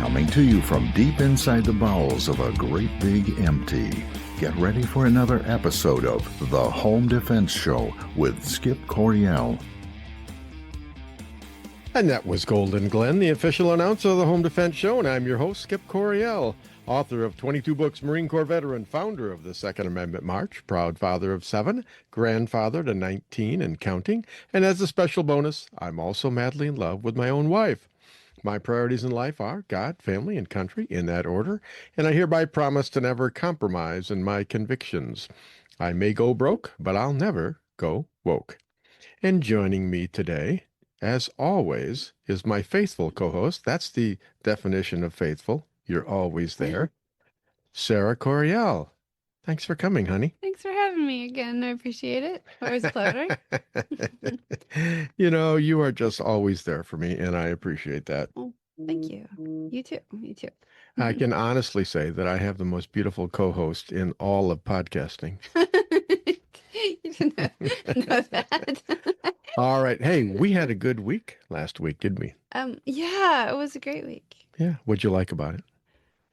Coming to you from deep inside the bowels of a great big empty. Get ready for another episode of The Home Defense Show with Skip Coryell. And that was Golden Glenn, the official announcer of the Home Defense Show, and I'm your host, Skip Coryell, author of 22 books, Marine Corps veteran, founder of the Second Amendment March, proud father of 7, grandfather to 19 and counting, and as a special bonus, I'm also madly in love with my own wife. My priorities in life are God, family, and country, in that order, and I hereby promise to never compromise in my convictions. I may go broke, but I'll never go woke. And joining me today, as always, is my faithful co-host. That's the definition of faithful. You're always there. Sara Coryell. Thanks for coming, honey. Thanks for having me again. I appreciate it. Always a pleasure. You know, you are just always there for me, and I appreciate that. Well, thank you. You too. You too. I can honestly say that I have the most beautiful co-host in all of podcasting. You didn't know that. All right. Hey, we had a good week last week, didn't we? Yeah, it was a great week. Yeah. What'd you like about it?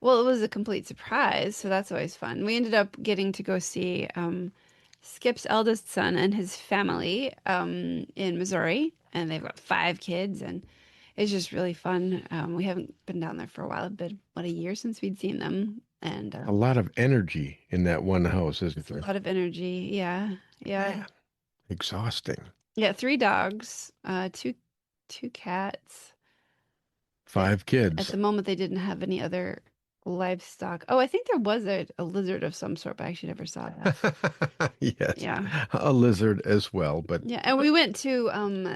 Well, it was a complete surprise, so that's always fun. We ended up getting to go see Skip's eldest son and his family in Missouri, and they've got 5 kids, and it's just really fun. We haven't been down there for a while. It's been, what, a year since we'd seen them, and A lot of energy in that one house, isn't it's a there? lot of energy. Yeah, yeah, Man, exhausting. yeah. 3 dogs, two cats. 5 At kids. the moment, they didn't have any other livestock. Oh, I think there was a lizard of some sort, but I actually never saw that. Yes. Yeah. A lizard as well, but Yeah, and we went to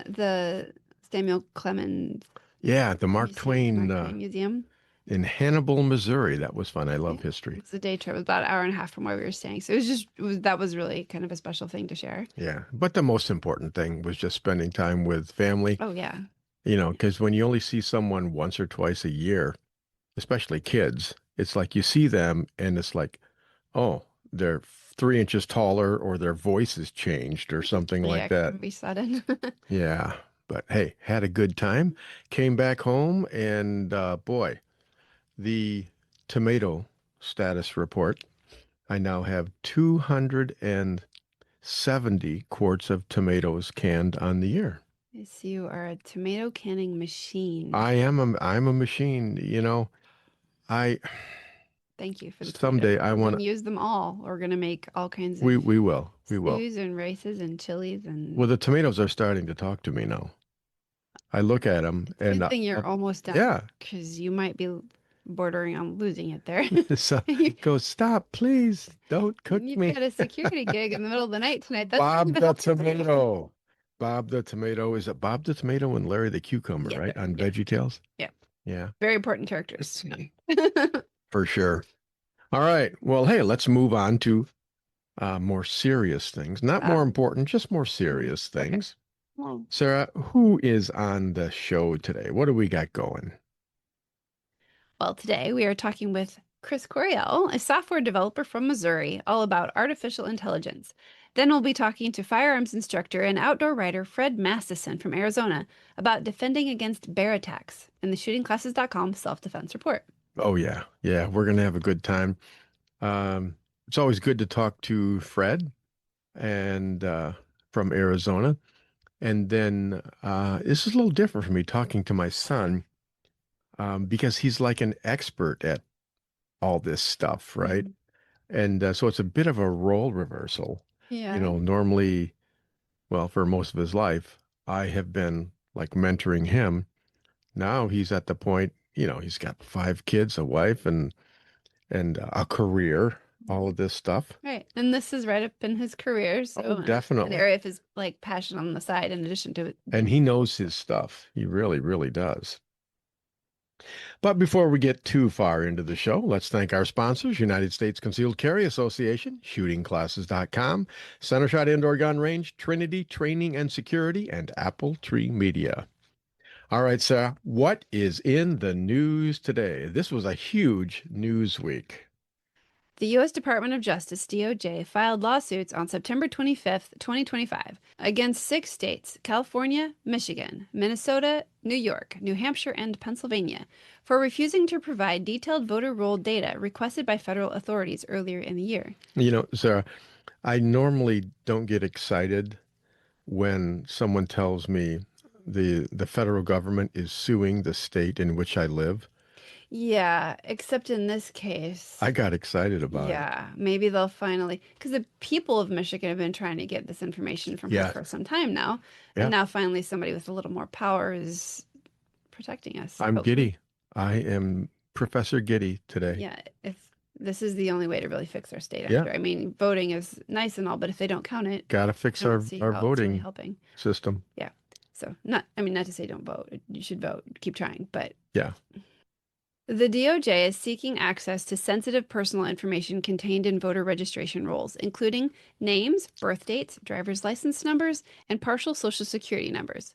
the Samuel Clemens yeah, the Mark Twain Museum. in Hannibal, Missouri. That was fun. I love It history. was a day trip. It was about an hour and a half from where we were staying. So that was really kind of a special thing to share. Yeah, but the most important thing was just spending time with family, Oh yeah. you know, because when you only see someone once or twice a year, especially kids, it's like you see them and it's like, oh, they're 3 inches taller or their voice has changed or something Yeah, like it that. can be sudden. Yeah, but hey, had a good time. Came back home and boy, the tomato status report. I now have 270 quarts of tomatoes canned on the year. Yes, you are a tomato canning machine. I'm a machine, you know. I Thank you for the someday tomatoes. I We're want gonna use them all. We're gonna make all kinds of we will. stews and rices and chilies and Well, the tomatoes are starting to talk to me now. I look at them and good thing you're almost done. yeah. Because you might be bordering on losing it there. So go, stop, please. Don't cook You've me. got a security gig in the middle of the night tonight. That's Bob ringing the bells. tomato. Bob the tomato. Is it Bob the tomato and Larry the cucumber, Yeah, right? On yeah. VeggieTales? Yeah. Yeah, Very important characters. for sure. All right. Well, hey, let's move on to more serious things. Not more important, just more serious Okay. things. Well, Sara, who is on the show today? What do we got going? today we are talking with Chris Coryell, a software developer from Missouri, all about artificial intelligence. Then we'll be talking to firearms instructor and outdoor writer Fred Mastison from Arizona about defending against bear attacks in the shootingclasses.com self-defense report. Oh, yeah. Yeah, we're going to have a good time. It's always good to talk to Fred and from Arizona. And then this is a little different for me talking to my son because he's like an expert at all this stuff, right? And so it's a bit of a role reversal. Yeah. You know, normally, well, for most of his life, I have been like mentoring him. Now he's at the point, you know, he's got 5 kids, a wife, and a career, all of this stuff. Right. And this is right up in his career. So Oh, definitely. an area of his like passion on the side in addition to And he knows his stuff. He really, really does. But before we get too far into the show, let's thank our sponsors, United States Concealed Carry Association, shootingclasses.com, Center Shot Indoor Gun Range, Trinity Training and Security, and Apple Tree Media. All right, Sarah, what is in the news today? This was a huge news week. The U.S. Department of Justice, DOJ, filed lawsuits on September 25th, 2025, against 6 states, California, Michigan, Minnesota, New York, New Hampshire, and Pennsylvania, for refusing to provide detailed voter roll data requested by federal authorities earlier in the year. Sarah, I normally don't get excited when someone tells me the federal government is suing the state in which I live. Yeah, except in this case, I got excited about it. yeah, maybe they'll finally, because the people of Michigan have been trying to get this information from her Yeah, for some time now, and yeah. now finally somebody with a little more power is protecting us, I'm hopefully. giddy. I am Professor Giddy today. Yeah, if this is the only way to really fix our state, I'm Yeah, sure. I mean, voting is nice and all, but if they don't count it, gotta fix I don't see our how it's really voting helping. system. Yeah. So not, I mean, not to say don't vote. You should vote. Keep trying, but Yeah. the DOJ is seeking access to sensitive personal information contained in voter registration rolls, including names, birth dates, driver's license numbers, and partial Social Security numbers.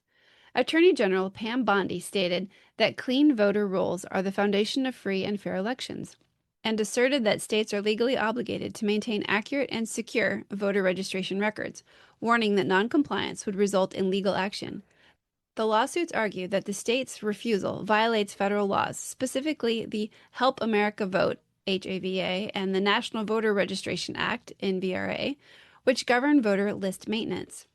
Attorney General Pam Bondi stated that clean voter rolls are the foundation of free and fair elections, and asserted that states are legally obligated to maintain accurate and secure voter registration records, warning that noncompliance would result in legal action. The lawsuits argue that the state's refusal violates federal laws, specifically the Help America Vote (HAVA) and the National Voter Registration Act (NVRA), which govern voter list maintenance.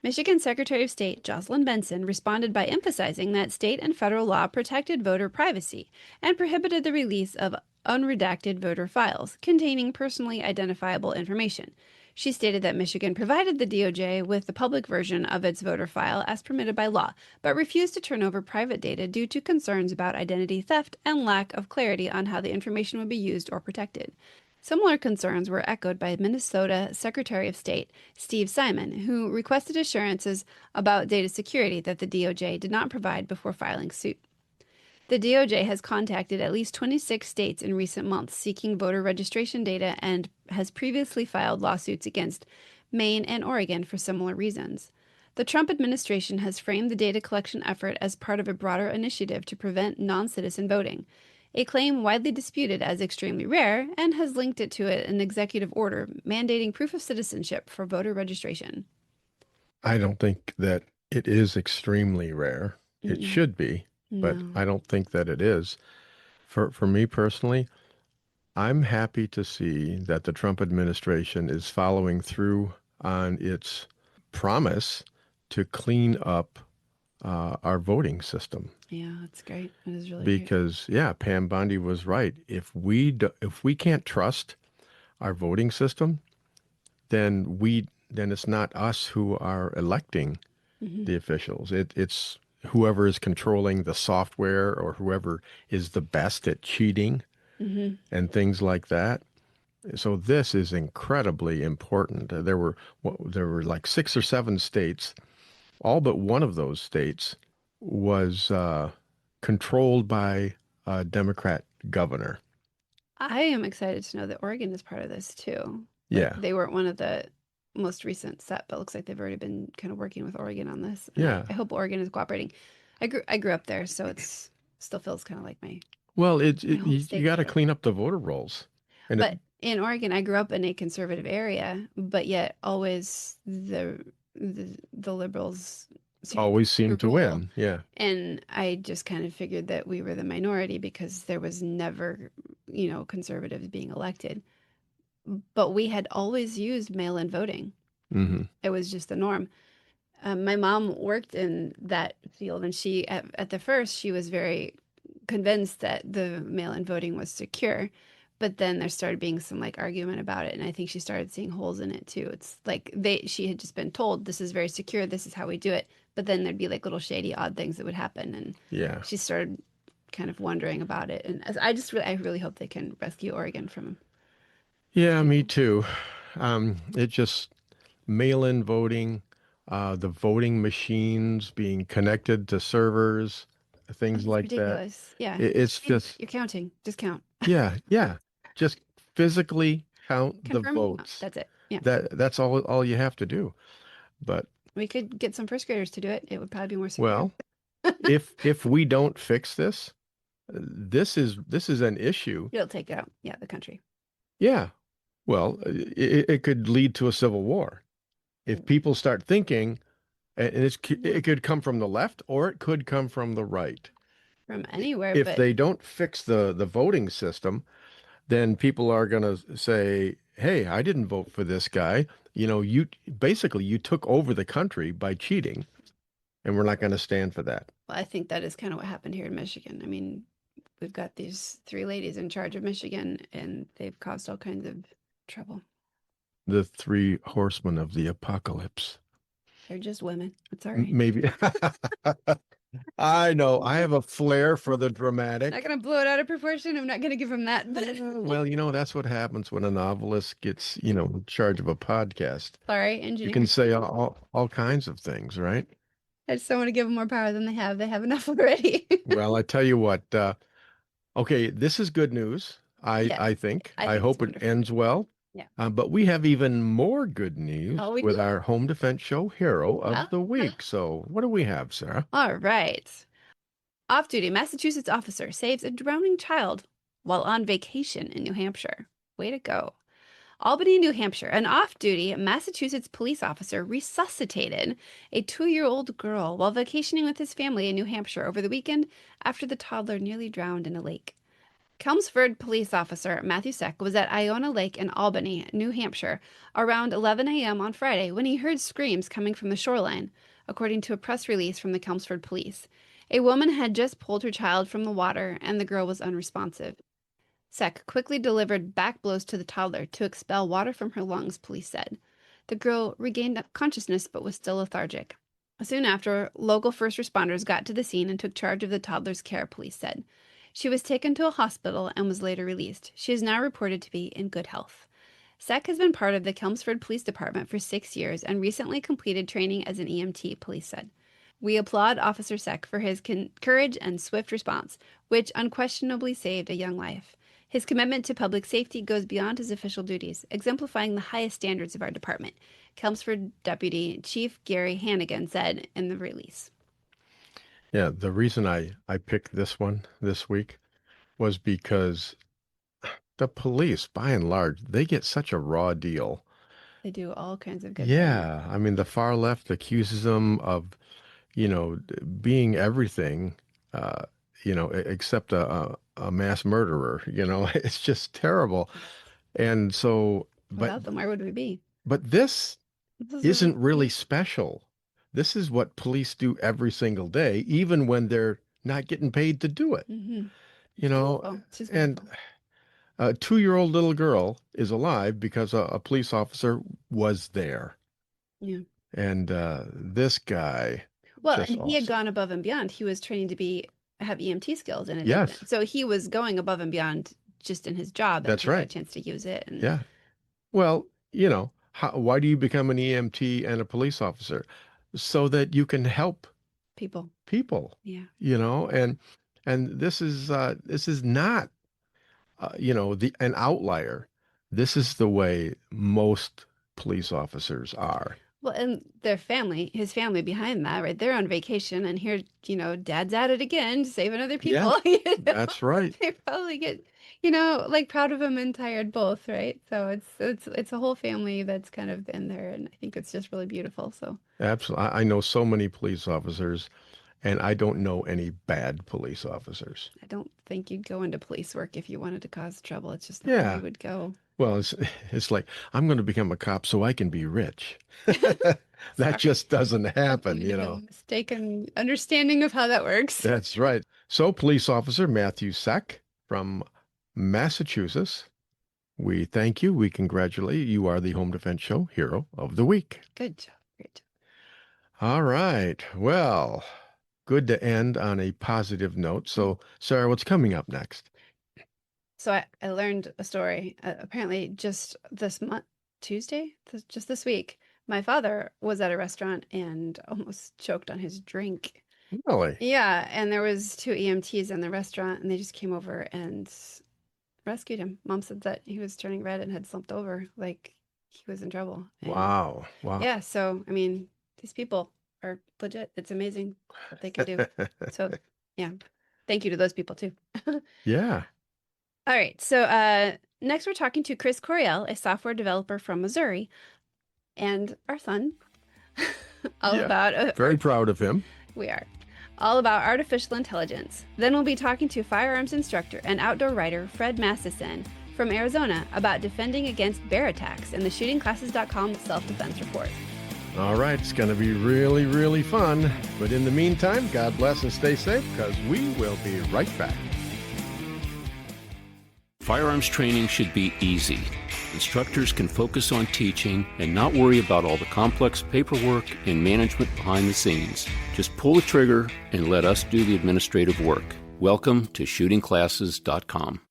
Michigan Secretary of State Jocelyn Benson responded by emphasizing that state and federal law protected voter privacy and prohibited the release of unredacted voter files containing personally identifiable information. She stated that Michigan provided the DOJ with the public version of its voter file as permitted by law, but refused to turn over private data due to concerns about identity theft and lack of clarity on how the information would be used or protected. Similar concerns were echoed by Minnesota Secretary of State Steve Simon, who requested assurances about data security that the DOJ did not provide before filing suit. The DOJ has contacted at least 26 states in recent months seeking voter registration data and has previously filed lawsuits against Maine and Oregon for similar reasons. The Trump administration has framed the data collection effort as part of a broader initiative to prevent non-citizen voting, a claim widely disputed as extremely rare, and has linked it to an executive order mandating proof of citizenship for voter registration. I don't think that it is extremely rare. It Mm-mm. should be, but No. I don't think that it is. For me personally, I'm happy to see that the Trump administration is following through on its promise to clean up our voting system. Yeah, that's great. It is really great. Because yeah, Pam Bondi was right. If we can't trust our voting system, then it's not us who are electing Hmm. the officials. It's whoever is controlling the software or whoever is the best at cheating Hmm. and things like that. So this is incredibly important. There were like 6 or 7 states. All but one of those states was controlled by a Democrat governor. I am excited to know that Oregon is part of this too. Like Yeah, they weren't one of the most recent set, but looks like they've already been kind of working with Oregon on this. And yeah. I hope Oregon is cooperating. I grew up there, so it's still feels kind of like Well, my home you state got to sort of. clean up the voter rolls, and it But in Oregon, I grew up in a conservative area, but yet always the liberals seem always to seemed to rule. win. Yeah. And I just kind of figured that we were the minority because there was never, conservatives being elected. But we had always used mail-in voting. Hmm. It was just the norm. My mom worked in that field, and at the first, she was very convinced that the mail-in voting was secure. But then there started being some like argument about it, and I think she started seeing holes in it too. It's like she had just been told this is very secure, this is how we do it. But then there'd be like little shady, odd things that would happen, and Yeah. she started kind of wondering about it. And I really hope they can rescue Oregon from these Yeah, me people. too. It just mail-in voting, the voting machines being connected to servers, things It's like that. ridiculous. Yeah, It's just, you're counting. Just count. yeah, yeah. Just physically count the Confirm. Oh, votes. that's it. Yeah. That's all you have to do. But We could get some first graders to do it. It would probably be more secure. well, if we don't fix this, this is an issue. It'll take out, yeah, the country. Yeah. Well, it could lead to a civil war if people start thinking, and it could come from the left or it could come from the right. from anywhere, If but they don't fix the voting system, then people are going to say, "Hey, I didn't vote for this guy. You basically you took over the country by cheating, and we're not going to stand for that." I think that is kind of what happened here in Michigan. I mean, we've got these three ladies in charge of Michigan, and they've caused all kinds of trouble. The three horsemen of the apocalypse. They're just women. It's all right. Maybe. I know. I have a flair for the I'm not dramatic. gonna blow it out of proportion. I'm not gonna give them that. But Well, that's what happens when a novelist gets, in charge of a podcast. sorry, You can engineer. say all kinds of things, right? I just don't want to give them more power than they have. They have enough already. Well, I tell you what, okay, this is good news. I Yes, I think. I I think it's hope it wonderful. ends well. Yeah. But we have even more good news Oh, we with do. our home defense show hero of the Well, week. So what do we have, Sarah? all right. Off-duty Massachusetts officer saves a drowning child while on vacation in New Hampshire. Way to go. Albany, New Hampshire, an off-duty Massachusetts police officer resuscitated a 2-year-old girl while vacationing with his family in New Hampshire over the weekend after the toddler nearly drowned in a lake. Chelmsford police officer Matthew Seck was at Iona Lake in Albany, New Hampshire, around 11 a.m. on Friday when he heard screams coming from the shoreline, according to a press release from the Chelmsford police. A woman had just pulled her child from the water and the girl was unresponsive. Seck quickly delivered back blows to the toddler to expel water from her lungs, police said. The girl regained consciousness but was still lethargic. Soon after, local first responders got to the scene and took charge of the toddler's care, police said. She was taken to a hospital and was later released. She is now reported to be in good health. Seck has been part of the Chelmsford Police Department for 6 years and recently completed training as an EMT, police said. We applaud Officer Seck for his courage and swift response, which unquestionably saved a young life. His commitment to public safety goes beyond his official duties, exemplifying the highest standards of our department, Chelmsford Deputy Chief Gary Hannigan said in the release. Yeah, the reason I picked this one this week was because the police, by and large, they get such a raw deal. They do all kinds of good things. Yeah, I mean, the far left accuses them of, being everything, except a mass murderer. It's just terrible. And so, Without them, where would we be? but this This is isn't really special. This is what police do every single day, even when they're not getting paid to do it. Mhm. You know, Beautiful. It's just and beautiful. a 2-year-old little girl is alive because a police officer was there. Yeah. And this guy, Well, just and he had awesome. gone above and beyond. He was training to have EMT skills in addition. Yes, So he was going above and beyond just in his job, and that's he got a right. chance to use it. And Yeah. Well, why do you become an EMT and a police officer? So that you can help people, people, yeah. and this is not an outlier. This is the way most police officers are. Well, and his family behind that, right? They're on vacation, and here, dad's at it again, saving other Yeah, people. You know? that's right. They probably get, like proud of him and tired both, right? So it's a whole family that's kind of in there, and I think it's just really beautiful. So Absolutely. I know so many police officers, and I don't know any bad police officers. I don't think you'd go into police work if you wanted to cause trouble. It's just not where Yeah. you would go. Well, it's like I'm going to become a cop so I can be rich. Sorry. That just doesn't happen, You have a mistaken understanding of how that works. That's right. So, police officer Matthew Seck from Massachusetts, we thank you. We congratulate you. You are the Home Defense Show Hero of the Week. Good job. Great job. All right. Well, good to end on a positive note. So, Sarah, what's coming up next? So I learned a story. Apparently, just this month, Tuesday, just this week, my father was at a restaurant and almost choked on his drink. Really? Yeah, and there was 2 EMTs in the restaurant, and they just came over and rescued him. Mom said that he was turning red and had slumped over, like he was in trouble. And Wow. Wow. yeah, so I mean, these people are legit. It's amazing what they can do. So yeah, thank you to those people too. Yeah. All right, so Next, we're talking to Chris Coriel, a software developer from Missouri, and our son, all about... very proud of him. We are. All about artificial intelligence. Then we'll be talking to firearms instructor and outdoor writer Fred Mastison from Arizona about defending against bear attacks in the shootingclasses.com self-defense report. All right, it's going to be really, really fun. But in the meantime, God bless and stay safe, because we will be right back. Firearms training should be easy. Instructors can focus on teaching and not worry about all the complex paperwork and management behind the scenes. Just pull the trigger and let us do the administrative work. Welcome to shootingclasses.com.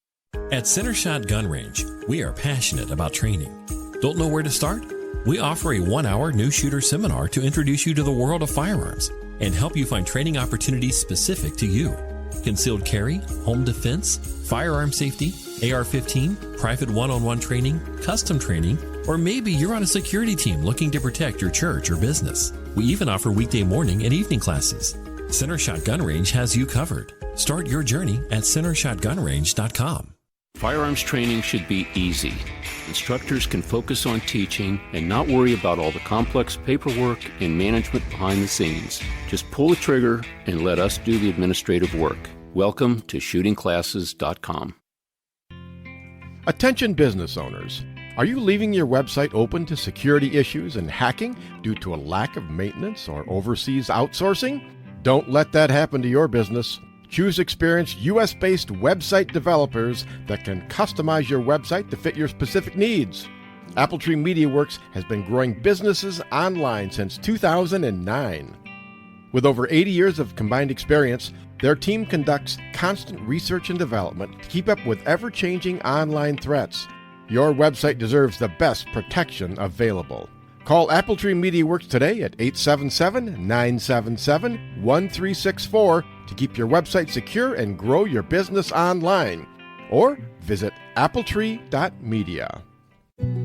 At Centershot Gun Range, we are passionate about training. Don't know where to start? We offer a 1-hour new shooter seminar to introduce you to the world of firearms and help you find training opportunities specific to you. Concealed carry, home defense, firearm safety, AR-15, private one-on-one training, custom training, or maybe you're on a security team looking to protect your church or business. We even offer weekday morning and evening classes. Centershot Gun Range has you covered. Start your journey at centershotgunrange.com. Firearms training should be easy. Instructors can focus on teaching and not worry about all the complex paperwork and management behind the scenes. Just pull the trigger and let us do the administrative work. Welcome to shootingclasses.com. Attention business owners. Are you leaving your website open to security issues and hacking due to a lack of maintenance or overseas outsourcing? Don't let that happen to your business. Choose experienced U.S.-based website developers that can customize your website to fit your specific needs. Appletree MediaWorks has been growing businesses online since 2009. With over 80 years of combined experience, their team conducts constant research and development to keep up with ever-changing online threats. Your website deserves the best protection available. Call Appletree MediaWorks today at 877-977-1364 to keep your website secure and grow your business online. Or visit appletree.media.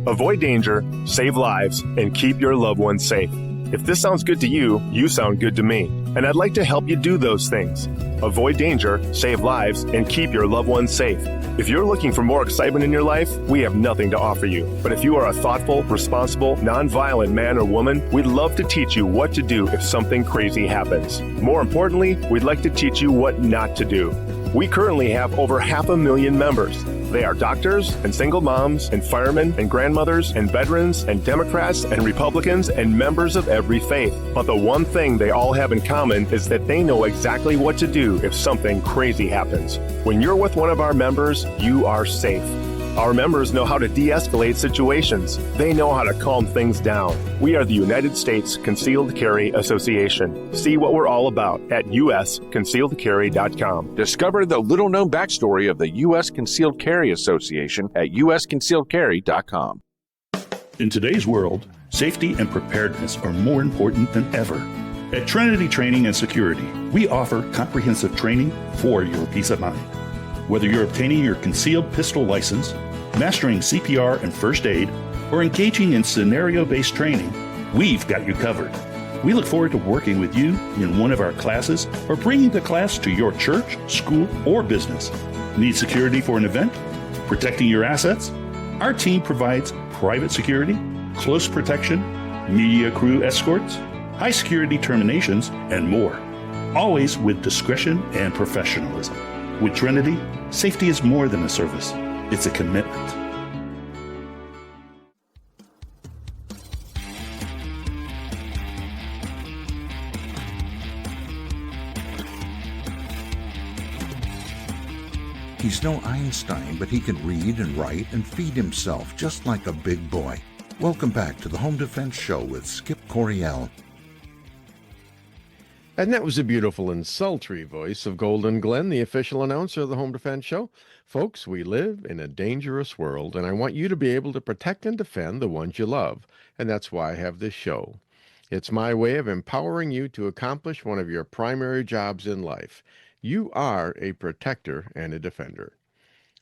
Avoid danger, save lives, and keep your loved ones safe. If this sounds good to you, you sound good to me. And I'd like to help you do those things. Avoid danger, save lives, and keep your loved ones safe. If you're looking for more excitement in your life, we have nothing to offer you. But if you are a thoughtful, responsible, nonviolent man or woman, we'd love to teach you what to do if something crazy happens. More importantly, we'd like to teach you what not to do. We currently have over 500,000 members. They are doctors and single moms and firemen and grandmothers and veterans and Democrats and Republicans and members of every faith. But the one thing they all have in common is that they know exactly what to do if something crazy happens. When you're with one of our members, you are safe. Our members know how to de-escalate situations. They know how to calm things down. We are the United States Concealed Carry Association. See what we're all about at usconcealedcarry.com. Discover the little-known backstory of the U.S. Concealed Carry Association at usconcealedcarry.com. In today's world, safety and preparedness are more important than ever. At Trinity Training and Security, we offer comprehensive training for your peace of mind. Whether you're obtaining your concealed pistol license, mastering CPR and first aid, or engaging in scenario-based training, we've got you covered. We look forward to working with you in one of our classes or bringing the class to your church, school, or business. Need security for an event? Protecting your assets? Our team provides private security, close protection, media crew escorts, high security terminations, and more. Always with discretion and professionalism. With Trinity, safety is more than a service. It's a commitment. He's no Einstein, but he can read and write and feed himself just like a big boy. Welcome back to the Home Defense Show with Skip Coriel. And that was a beautiful and sultry voice of Golden Glenn, the official announcer of the Home Defense Show. Folks, we live in a dangerous world, and I want you to be able to protect and defend the ones you love. And that's why I have this show. It's my way of empowering you to accomplish one of your primary jobs in life. You are a protector and a defender.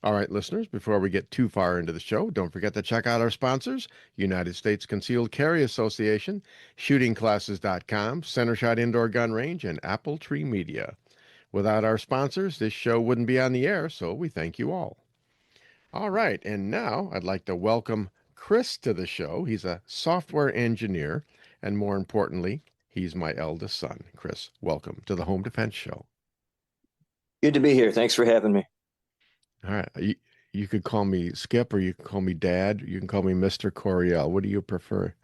All right, listeners, before we get too far into the show, don't forget to check out our sponsors, United States Concealed Carry Association, shootingclasses.com, Centershot Indoor Gun Range, and Appletree Media. Without our sponsors, this show wouldn't be on the air, so we thank you all. All right. And now I'd like to welcome Chris to the show. He's a software engineer, and more importantly, he's my eldest son. Chris, welcome to the Home Defense Show. Good to be here. Thanks for having me. All right. You could call me Skip, or you can call me Dad. You can call me Mr. Coriel. What do you prefer?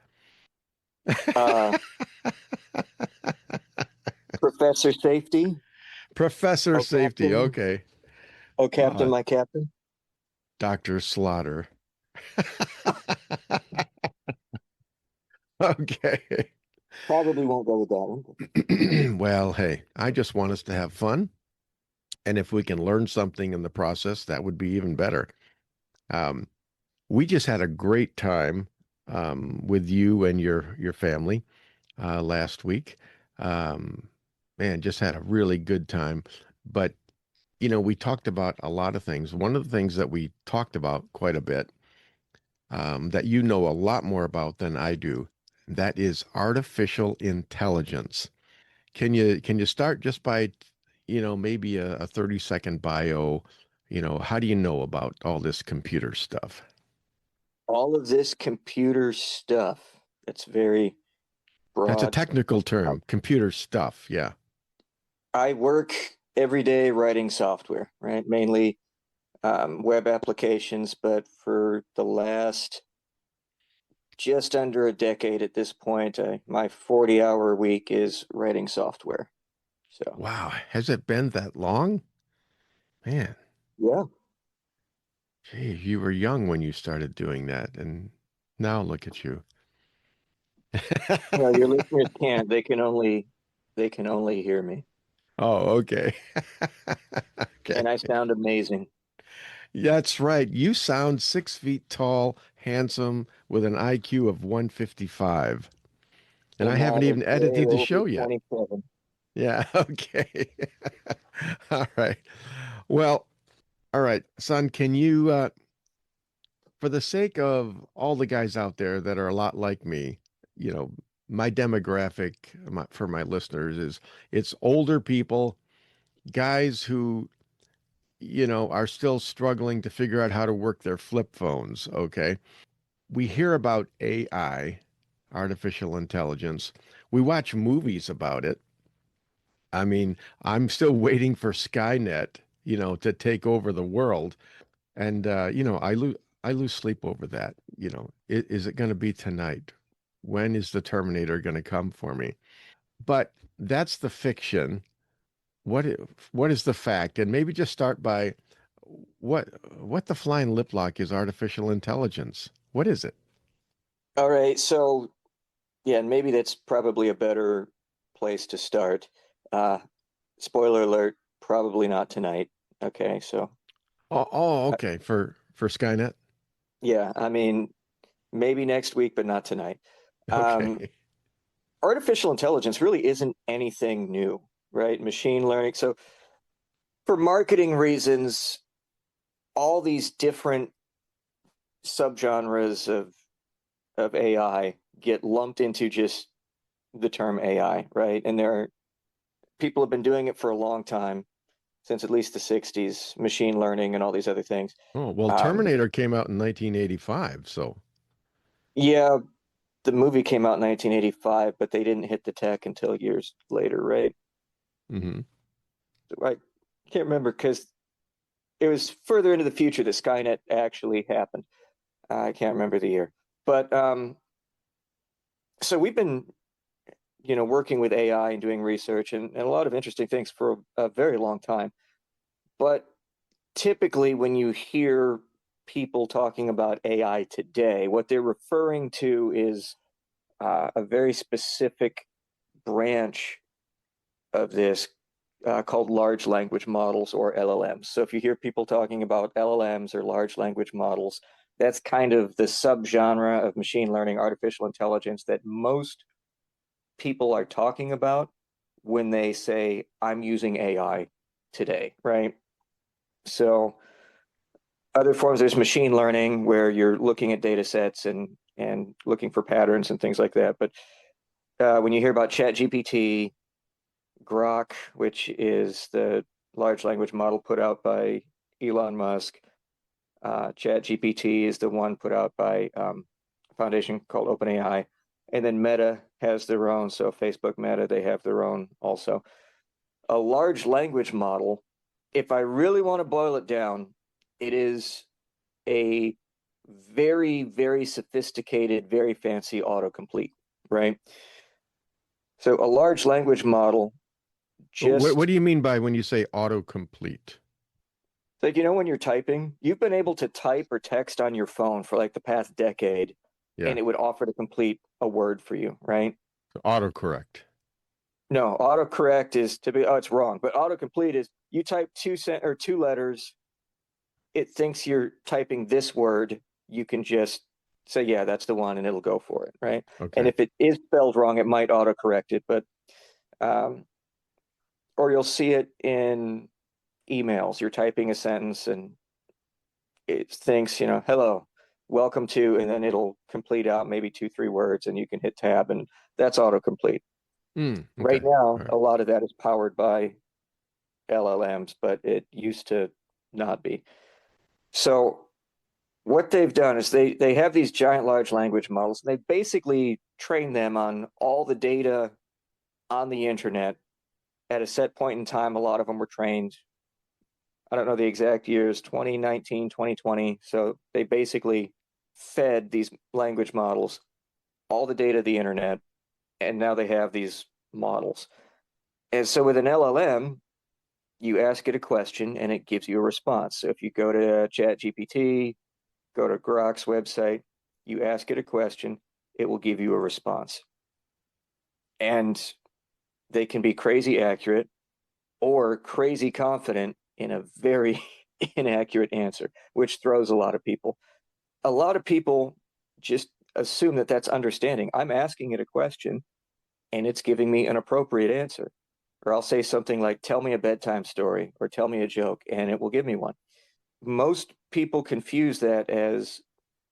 Uh, Professor Safety. Professor Oh, Safety. Captain. Okay. Oh, Captain, my Captain. Dr. Slaughter. Okay. Probably won't go with that one. Well, hey, I just want us to have fun. And if we can learn something in the process, that would be even better. Um, we just had a great time with you and your family last week. Um, Man, just had a really good time. But, we talked about a lot of things. One of the things that we talked about quite a bit, that you know a lot more about than I do, that is artificial intelligence. Can you start just by, maybe a 30-second bio? How do you know about all this computer stuff? All of this computer stuff. That's very That's a broad. technical term, computer stuff. Yeah. I work every day writing software, right? Mainly web applications, but for the last just under a decade at this point, my 40-hour week is writing software. So, Wow. Has it been that long? Man, yeah. gee, you were young when you started doing that, and now look at you. Your listeners can't. They can only hear me. Oh, okay. Okay. And I sound amazing. That's right. You sound 6 feet tall, handsome, with an IQ of 155. And I And haven't that is even way edited the over show yet. 27. Yeah, okay. All right. Well, all right, son, can you, for the sake of all the guys out there that are a lot like me, you know, my demographic for my listeners is it's older people, guys who, are still struggling to figure out how to work their flip phones, okay? We hear about AI, artificial intelligence. We watch movies about it. I mean, I'm still waiting for Skynet, to take over the world. And I lose sleep over that. Is it going to be tonight? When is the Terminator going to come for me? But that's the fiction. What is the fact? And maybe just start by what what the flying lip lock is artificial intelligence. What is it? All right. So, yeah, and maybe that's probably a better place to start. Uh, Spoiler alert, probably not tonight. Okay. So, Oh, uh, okay. For Skynet. yeah, I mean, maybe next week, but not tonight. Um, Okay. Artificial intelligence really isn't anything new, right? Machine learning. So, for marketing reasons, all these different subgenres of AI get lumped into just the term AI, right? And people have been doing it for a long time, since at least the 60s, machine learning and all these other things. Oh, well, Um, Terminator came out in 1985, so yeah, the movie came out in 1985, but they didn't hit the tech until years later, right? hmm I can't remember because it was further into the future that Skynet actually happened. I can't remember the year. But so we've been, working with AI and doing research and a lot of interesting things for a very long time. But typically, when you hear people talking about AI today, what they're referring to is a very specific branch of this called large language models, or LLMs. So if you hear people talking about LLMs or large language models, that's kind of the subgenre of machine learning, artificial intelligence that most people are talking about when they say, I'm using AI today, right? So other forms, there's machine learning where you're looking at data sets and looking for patterns and things like that. But when you hear about ChatGPT, Grok, which is the large language model put out by Elon Musk, ChatGPT is the one put out by a foundation called OpenAI. And then Meta has their own. So Facebook, Meta, they have their own also. A large language model, if I really want to boil it down, it is a very, very sophisticated, very fancy autocomplete, right? So a large language model just... What do you mean by when you say autocomplete? Like, when you're typing, you've been able to type or text on your phone for like the past decade, and it would offer to complete a word for you, right? Autocorrect. No, autocorrect is it's wrong. But autocomplete is you type two letters, it thinks you're typing this word, you can just say, yeah, that's the one, and it'll go for it, right? Okay. And if it is spelled wrong, it might autocorrect it, but or you'll see it in emails. You're typing a sentence and it thinks, hello, welcome to, and then it'll complete out maybe 2-3 words, and you can hit tab, and that's autocomplete. Okay. Right now, a lot of that is powered by LLMs, but it used to not be. So what they've done is they have these giant large language models, and they basically train them on all the data on the internet at a set point in time. A lot of them were trained, I don't know the exact years, 2019, 2020. So they basically fed these language models all the data of the internet, and now they have these models. And so with an LLM, you ask it a question and it gives you a response. So if you go to ChatGPT, go to Grok's website, you ask it a question, it will give you a response. And they can be crazy accurate or crazy confident in a very inaccurate answer, which throws a lot of people. A lot of people just assume that that's understanding. I'm asking it a question and it's giving me an appropriate answer. Or I'll say something like, tell me a bedtime story or tell me a joke, and it will give me one. Most people confuse that as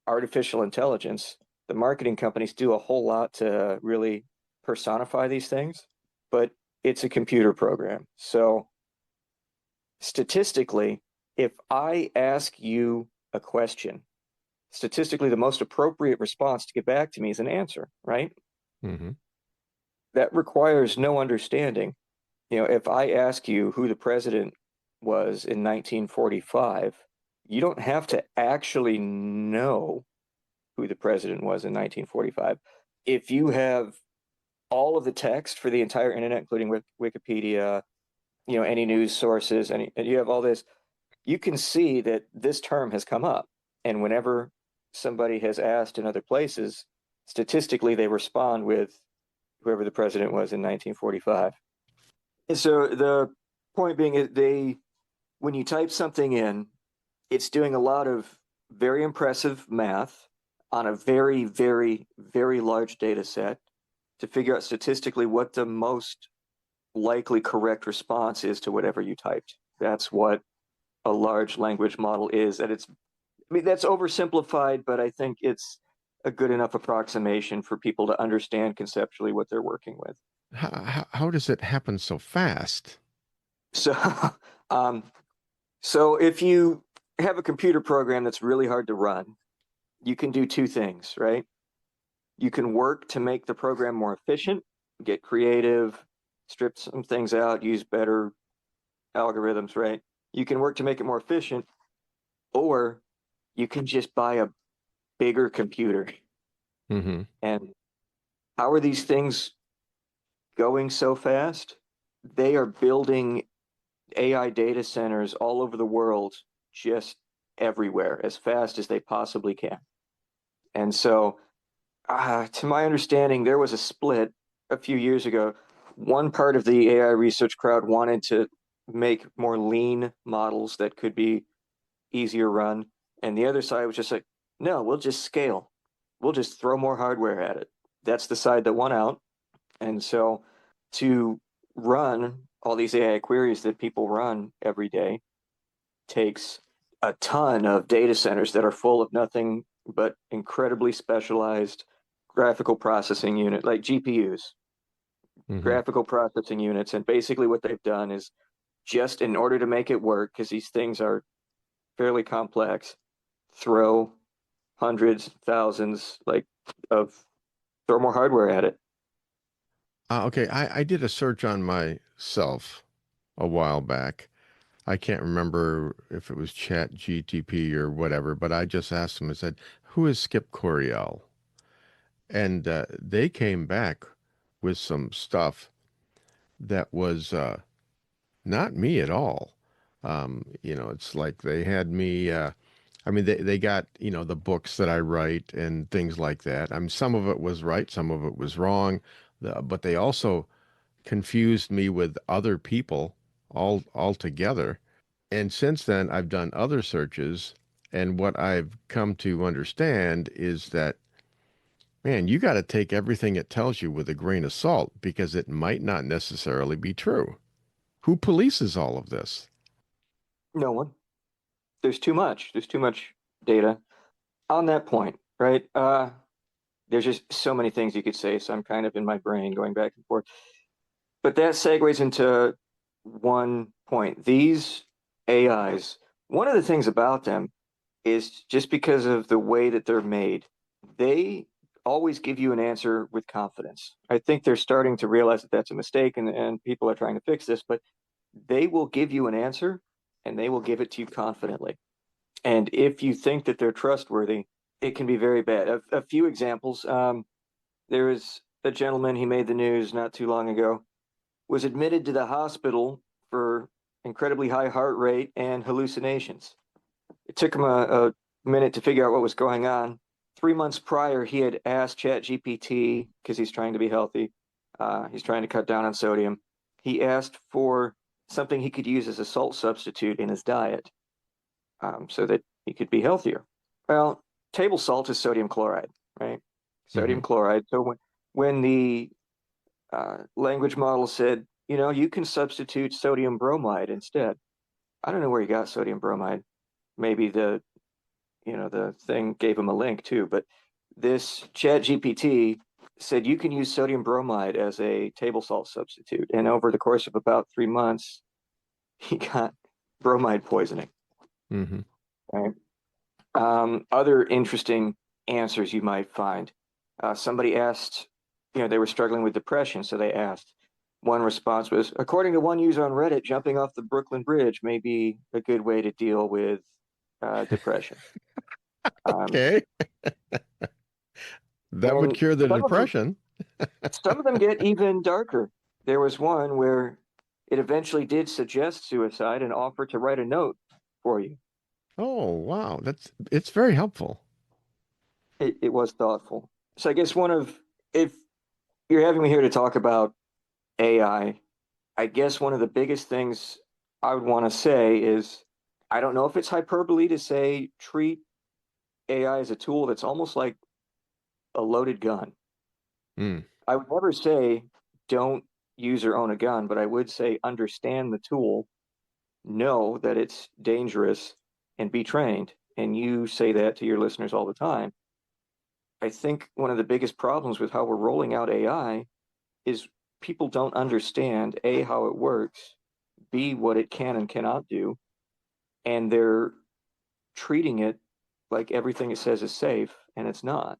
artificial intelligence. The marketing companies do a whole lot to really personify these things, but it's a computer program. So statistically, if I ask you a question, statistically, the most appropriate response to get back to me is an answer, right? Mm-hmm. That requires no understanding. If I ask you who the president was in 1945, you don't have to actually know who the president was in 1945. If you have all of the text for the entire internet, including Wikipedia, any news sources, and you have all this, you can see that this term has come up. And whenever somebody has asked in other places, statistically, they respond with whoever the president was in 1945. And so the point being is when you type something in, it's doing a lot of very impressive math on a very, very, very large data set to figure out statistically what the most likely correct response is to whatever you typed. That's what a large language model is. And that's oversimplified, but I think it's a good enough approximation for people to understand conceptually what they're working with. How does it happen so fast? So, so if you have a computer program that's really hard to run, you can do two things, right? You can work to make the program more efficient, get creative, strip some things out, use better algorithms, right? You can work to make it more efficient, or you can just buy a bigger computer. Mm-hmm. And how are these things going so fast? They are building AI data centers all over the world, just everywhere, as fast as they possibly can. And so, to my understanding, there was a split a few years ago. One part of the AI research crowd wanted to make more lean models that could be easier run. And the other side was just like, no, we'll just scale. We'll just throw more hardware at it. That's the side that won out. And so to run all these AI queries that people run every day takes a ton of data centers that are full of nothing but incredibly specialized graphical processing unit, like GPUs, graphical processing units. And basically what they've done is, just in order to make it work, because these things are fairly complex, throw hundreds, thousands, throw more hardware at it. Okay, I did a search on myself a while back. I can't remember if it was Chat GTP or whatever, but I just asked them, I said, who is Skip Coryell? And they came back with some stuff that was not me at all. It's like they had me, I mean, they got, the books that I write and things like that. I mean, some of it was right, some of it was wrong, but they also confused me with other people altogether. And since then, I've done other searches, and what I've come to understand is that, man, you got to take everything it tells you with a grain of salt because it might not necessarily be true. Who polices all of this? No one. There's too much. There's too much data. On that point, right? There's just so many things you could say, so I'm kind of in my brain going back and forth. But that segues into one point. These AIs, one of the things about them is just because of the way that they're made, they always give you an answer with confidence. I think they're starting to realize that that's a mistake, and people are trying to fix this, but they will give you an answer and they will give it to you confidently. And if you think that they're trustworthy, it can be very bad. A few examples. There was a gentleman, he made the news not too long ago, was admitted to the hospital for incredibly high heart rate and hallucinations. It took him a minute to figure out what was going on. 3 months prior, he had asked ChatGPT, because he's trying to be healthy, he's trying to cut down on sodium. He asked for something he could use as a salt substitute in his diet, so that he could be healthier. Well, table salt is sodium chloride, right? Sodium chloride. So when the language model said, you can substitute sodium bromide instead. I don't know where he got sodium bromide. Maybe the thing gave him a link too, but this ChatGPT said you can use sodium bromide as a table salt substitute. And over the course of about 3 months, he got bromide poisoning. Right. Other interesting answers you might find. Somebody asked, they were struggling with depression, so they asked. One response was, according to one user on Reddit, jumping off the Brooklyn Bridge may be a good way to deal with depression. Okay. That would cure the depression. Some of them get even darker. There was one where it eventually did suggest suicide and offer to write a note for you. Oh, wow. It's very helpful. It was thoughtful. So I guess if you're having me here to talk about AI, I guess one of the biggest things I would want to say is, I don't know if it's hyperbole to say treat AI as a tool that's almost like a loaded gun. I would never say don't use or own a gun, but I would say understand the tool, know that it's dangerous, and be trained. And you say that to your listeners all the time. I think one of the biggest problems with how we're rolling out AI is people don't understand, A, how it works, B, what it can and cannot do, and they're treating it like everything it says is safe, and it's not.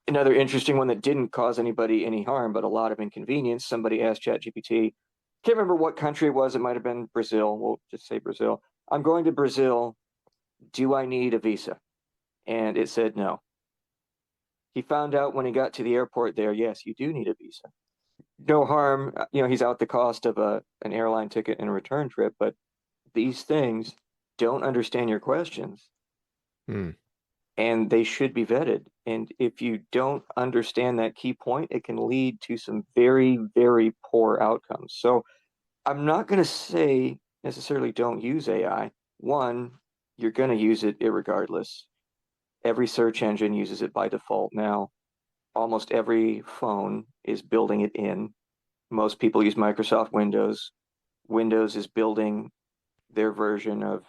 Another interesting one that didn't cause anybody any harm, but a lot of inconvenience. Somebody asked ChatGPT, can't remember what country it was. It might have been Brazil. We'll just say Brazil. I'm going to Brazil. Do I need a visa? And it said no. He found out when he got to the airport there, yes, you do need a visa. No harm. He's out the cost of an airline ticket and a return trip, but these things don't understand your questions. And they should be vetted. And if you don't understand that key point, it can lead to some very, very poor outcomes. So I'm not going to say necessarily don't use AI. One, you're going to use it irregardless. Every search engine uses it by default now. Almost every phone is building it in. Most people use Microsoft Windows. Windows is building their version of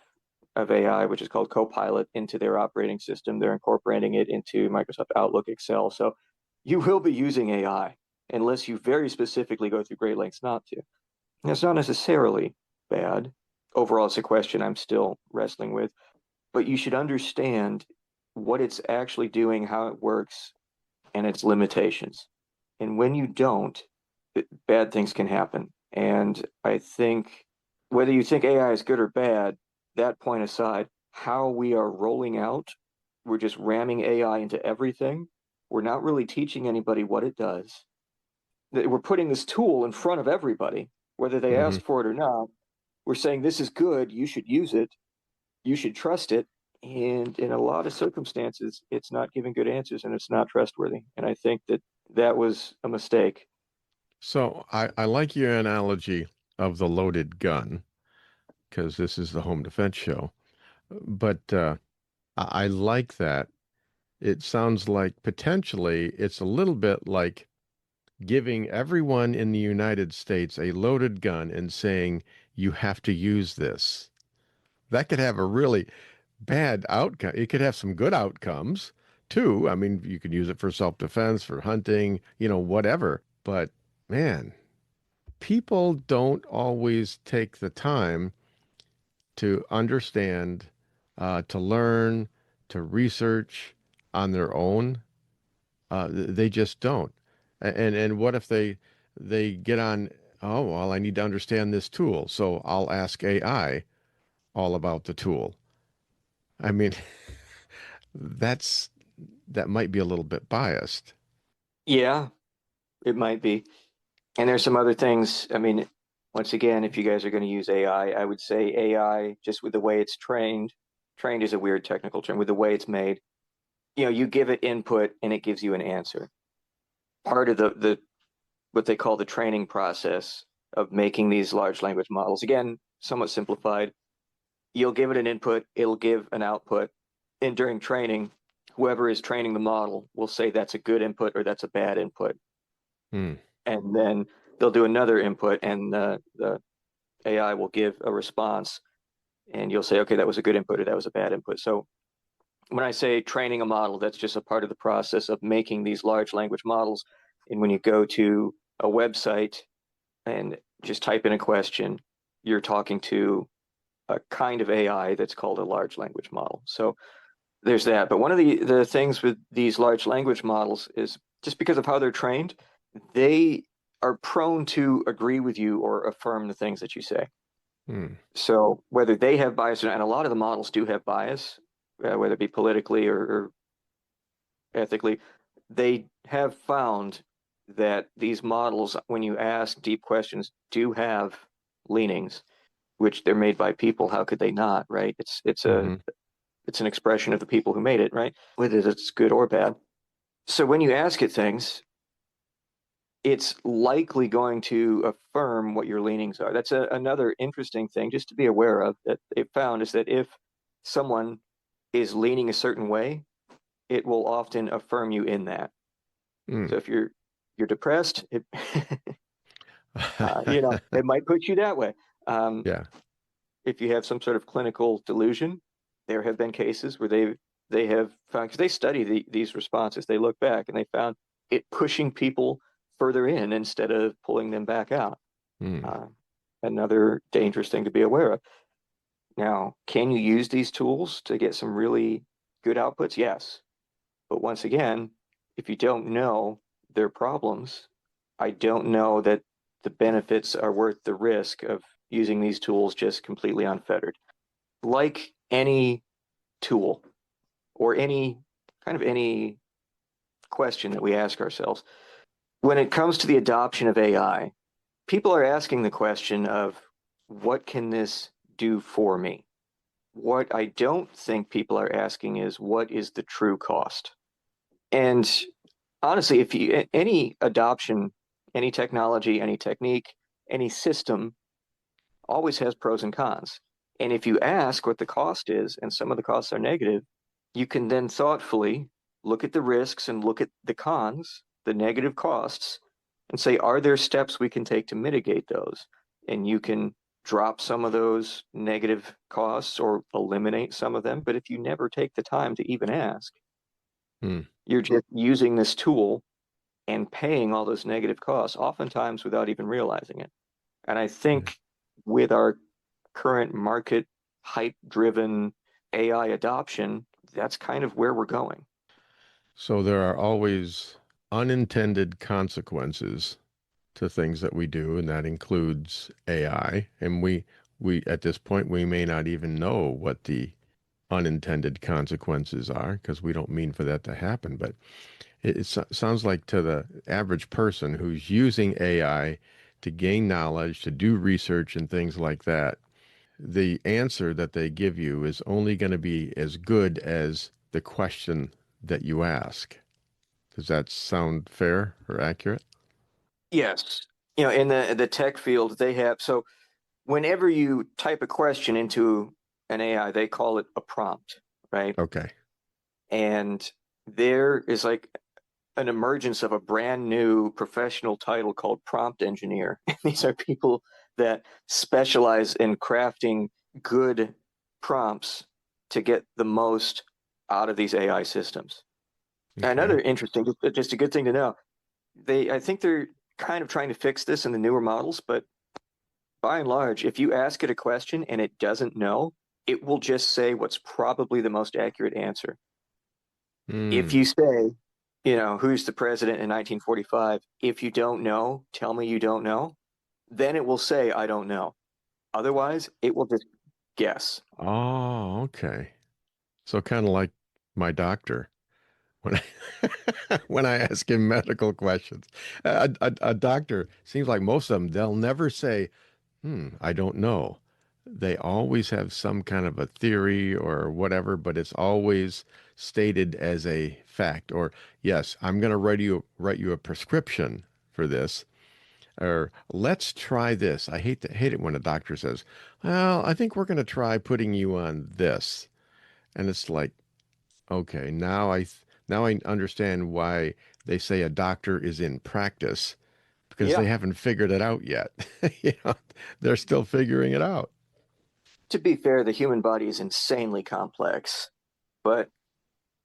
AI, which is called Copilot, into their operating system. They're incorporating it into Microsoft Outlook, Excel. So you will be using AI unless you very specifically go through great lengths not to. And it's not necessarily bad. Overall, it's a question I'm still wrestling with. But you should understand what it's actually doing, how it works, and its limitations. And when you don't, bad things can happen. And I think whether you think AI is good or bad, that point aside, how we are rolling out, we're just ramming AI into everything. We're not really teaching anybody what it does. We're putting this tool in front of everybody, whether they Mm-hmm. ask for it or not. We're saying this is good, you should use it, you should trust it. And in a lot of circumstances, it's not giving good answers and it's not trustworthy. And I think that that was a mistake. So I like your analogy of the loaded gun because this is the home defense show. But I like that. It sounds like potentially it's a little bit like giving everyone in the United States a loaded gun and saying, you have to use this. That could have a really bad outcome. It could have some good outcomes too. I mean, you could use it for self-defense, for hunting, whatever. But man, people don't always take the time to understand, to learn, to research on their own. They just don't. And what if they get on, oh, well, I need to understand this tool, so I'll ask AI all about the tool. I mean, that's that might be a little bit biased. Yeah, it might be. And there's some other things. I mean, once again, if you guys are going to use I would say AI, just with the way it's trained is a weird technical term, with the way it's made, you give it input and it gives you an answer. Part of the what they call the training process of making these large language models, again, somewhat simplified, you'll give it an input, it'll give an output. And during training, whoever is training the model will say that's a good input or that's a bad input. Hmm. And then they'll do another input and the AI will give a response and you'll say, okay, that was a good input or that was a bad input. So when I say training a model, that's just a part of the process of making these large language models. And when you go to a website and just type in a question, you're talking to a kind of AI that's called a large language model. So there's that. But one of the things with these large language models is just because of how they're trained, they are prone to agree with you or affirm the things that you say. Hmm. So whether they have bias or not, and a lot of the models do have bias, whether it be politically or ethically, they have found that these models, when you ask deep questions, do have leanings, which they're made by people. How could they not, right? It's Mm-hmm. an expression of the people who made it, right? Whether it's good or bad. So when you ask it things, it's likely going to affirm what your leanings are. That's another interesting thing just to be aware of that they've found is that if someone is leaning a certain way, it will often affirm you in that. Hmm. So if you're depressed, it it might put you that way. Yeah. If you have some sort of clinical delusion, there have been cases where they have found, because they study these responses, they look back and they found it pushing people further in instead of pulling them back out. Hmm. Another dangerous thing to be aware of. Now, can you use these tools to get some really good outputs? Yes. But once again, if you don't know their problems, I don't know that the benefits are worth the risk of using these tools just completely unfettered. Like any tool or any question that we ask ourselves, when it comes to the adoption of AI, people are asking the question of what can this do for me? What I don't think people are asking is what is the true cost? And honestly, if you any adoption, any technology, any technique, any system always has pros and cons. And if you ask what the cost is, and some of the costs are negative, you can then thoughtfully look at the risks and look at the cons, the negative costs, and say, are there steps we can take to mitigate those? And you can drop some of those negative costs or eliminate some of them. But if you never take the time to even ask, Hmm. you're just using this tool and paying all those negative costs, oftentimes without even realizing it. And I think with our current market hype driven AI adoption, that's kind of where we're going. So there are always unintended consequences to things that we do, and that includes AI. And we at this point we may not even know what the unintended consequences are because we don't mean for that to happen. But sounds like to the average person who's using AI to gain knowledge, to do research and things like that, the answer that they give you is only going to be as good as the question that you ask. Does that sound fair or accurate? Yes. In the tech field, they have, so whenever you type a question into an AI, they call it a prompt, right? Okay. And there is like an emergence of a brand new professional title called prompt engineer. These are people that specialize in crafting good prompts to get the most out of these AI systems. Okay. Another interesting, just a good thing to know, I think they're kind of trying to fix this in the newer models, but by and large, if you ask it a question and it doesn't know, it will just say what's probably the most accurate answer. If you say, who's the president in 1945? If you don't know, tell me you don't know. Then it will say, I don't know. Otherwise, it will just guess. Oh, okay. So kind of like my doctor when when I ask him medical questions. A doctor seems like most of them, they'll never say, I don't know. They always have some kind of a theory or whatever, but it's always stated as a fact. Or, yes, I'm going to write you a prescription for this. Or let's try this. I hate it when a doctor says, "Well, I think we're going to try putting you on this." And it's like, okay, now I understand why they say a doctor is in practice because Yeah. they haven't figured it out yet. You know, they're still figuring it out. To be fair, the human body is insanely complex, but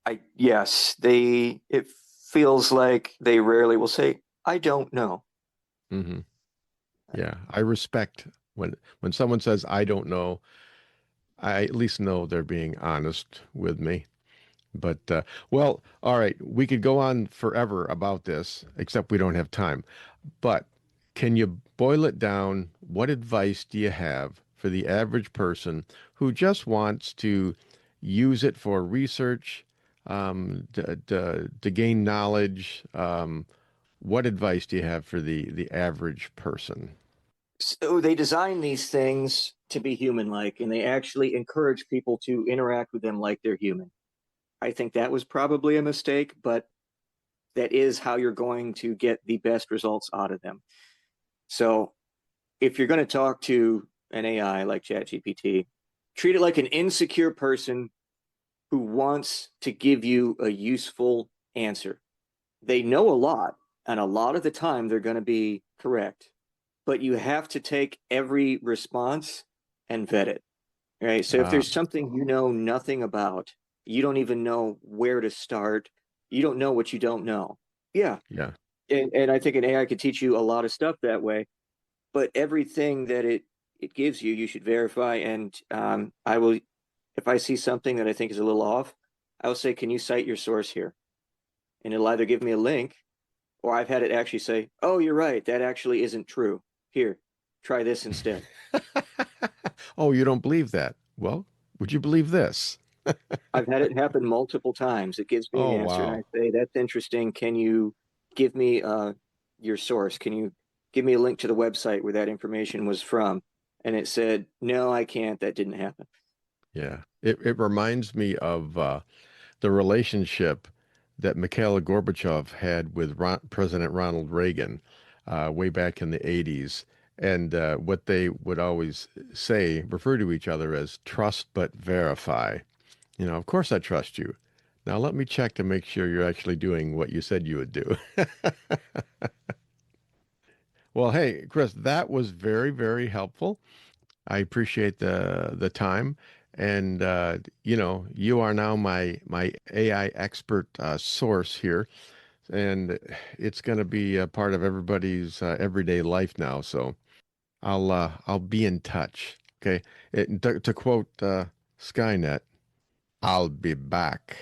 it feels like they rarely will say, I don't know. Hmm. Yeah, I respect when someone says I don't know. I at least know they're being honest with me. But well, all right, we could go on forever about this, except we don't have time. But can you boil it down? What advice do you have for the average person who just wants to use it for research, to gain knowledge? What advice do you have for the average person? So they design these things to be human-like, and they actually encourage people to interact with them like they're human. I think that was probably a mistake, but that is how you're going to get the best results out of them. So if you're going to talk to an AI like ChatGPT, treat it like an insecure person who wants to give you a useful answer. They know a lot, and a lot of the time they're going to be correct, but you have to take every response and vet it. Right. So if Uh, there's something you know nothing about, you don't even know where to start, you don't know what you don't know. Yeah. yeah. And I think an AI could teach you a lot of stuff that way, but everything that it gives you, you should verify. And I will, if I see something that I think is a little off, I will say, can you cite your source here? And it'll either give me a link, or I've had it actually say, oh, you're right, that actually isn't true. Here, try this instead. Oh, you don't believe that? Well, would you believe this? I've had it happen multiple times. It gives me an Oh, answer, and I wow. say, that's interesting. Can you give me your source? Can you give me a link to the website where that information was from? And it said, no, I can't. That didn't happen. Yeah. It reminds me of the relationship that Mikhail Gorbachev had with President Ronald Reagan way back in the 80s. And what they would always say, refer to each other as trust but verify. You know, of course I trust you. Now let me check to make sure you're actually doing what you said you would do. Well, hey, Chris, that was very, very helpful. I appreciate the time, and you are now my AI expert source here, and it's going to be a part of everybody's everyday life now. So I'll be in touch. Okay, to quote Skynet, I'll be back.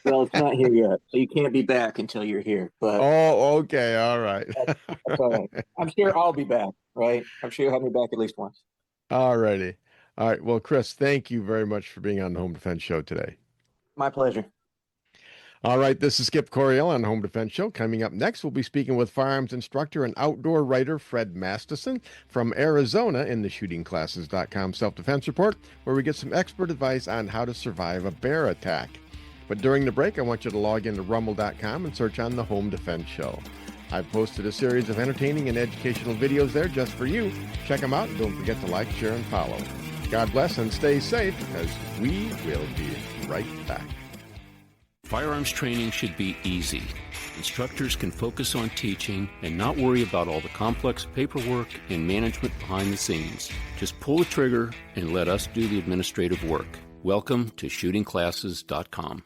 Well, it's not here yet, so you can't be back until you're here. But Oh, okay. All right. that's all right. I'm sure I'll be back, right? I'm sure you'll have me back at least once. All righty. All right. Well, Chris, thank you very much for being on the Home Defense Show today. My pleasure. All right, this is Skip Coriel on Home Defense Show. Coming up next, we'll be speaking with firearms instructor and outdoor writer Fred Mastison from Arizona in the shootingclasses.com self-defense report, where we get some expert advice on how to survive a bear attack. But during the break, I want you to log into rumble.com and search on the Home Defense Show. I've posted a series of entertaining and educational videos there just for you. Check them out and don't forget to like, share, and follow. God bless and stay safe, because we will be right back. Firearms training should be easy. Instructors can focus on teaching and not worry about all the complex paperwork and management behind the scenes. Just pull the trigger and let us do the administrative work. Welcome to shootingclasses.com.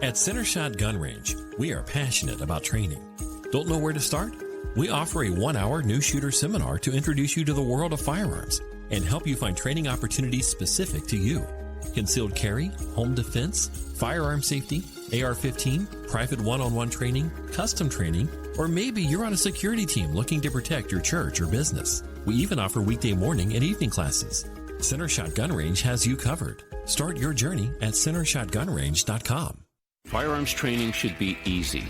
At Center Shot Gun Range, we are passionate about training. Don't know where to start? We offer a 1-hour new shooter seminar to introduce you to the world of firearms and help you find training opportunities specific to you. Concealed carry, home defense, firearm safety, AR-15, private one-on-one training, custom training, or maybe you're on a security team looking to protect your church or business. We even offer weekday morning and evening classes. Center Shot Gun Range has you covered. Start your journey at centershotgunrange.com. Firearms training should be easy.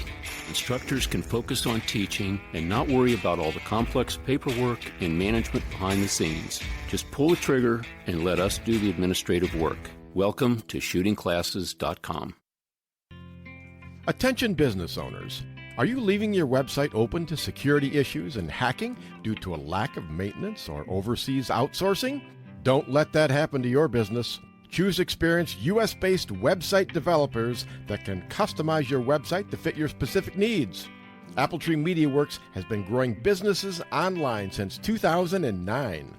Instructors can focus on teaching and not worry about all the complex paperwork and management behind the scenes. Just pull the trigger and let us do the administrative work. Welcome to shootingclasses.com. Attention business owners. Are you leaving your website open to security issues and hacking due to a lack of maintenance or overseas outsourcing? Don't let that happen to your business. Choose experienced U.S.-based website developers that can customize your website to fit your specific needs. Appletree MediaWorks has been growing businesses online since 2009.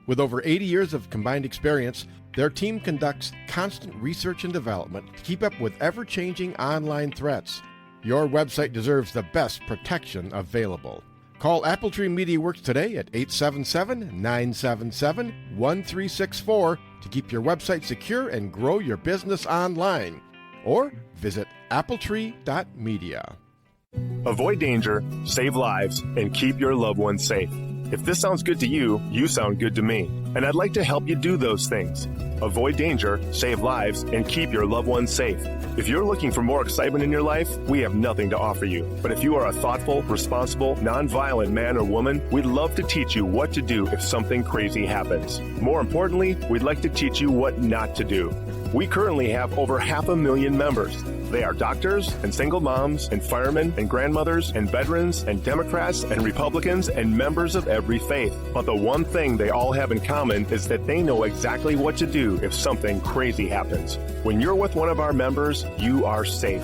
With over 80 years of combined experience, their team conducts constant research and development to keep up with ever-changing online threats. Your website deserves the best protection available. Call Appletree MediaWorks today at 877-977-1364 to keep your website secure and grow your business online. Or visit appletree.media. Avoid danger, save lives, and keep your loved ones safe. If this sounds good to you, you sound good to me. And I'd like to help you do those things. Avoid danger, save lives, and keep your loved ones safe. If you're looking for more excitement in your life, we have nothing to offer you. But if you are a thoughtful, responsible, nonviolent man or woman, we'd love to teach you what to do if something crazy happens. More importantly, we'd like to teach you what not to do. We currently have over 500,000 members. They are doctors and single moms and firemen and grandmothers and veterans and Democrats and Republicans and members of every faith. But the one thing they all have in common is that they know exactly what to do if something crazy happens. When you're with one of our members, you are safe.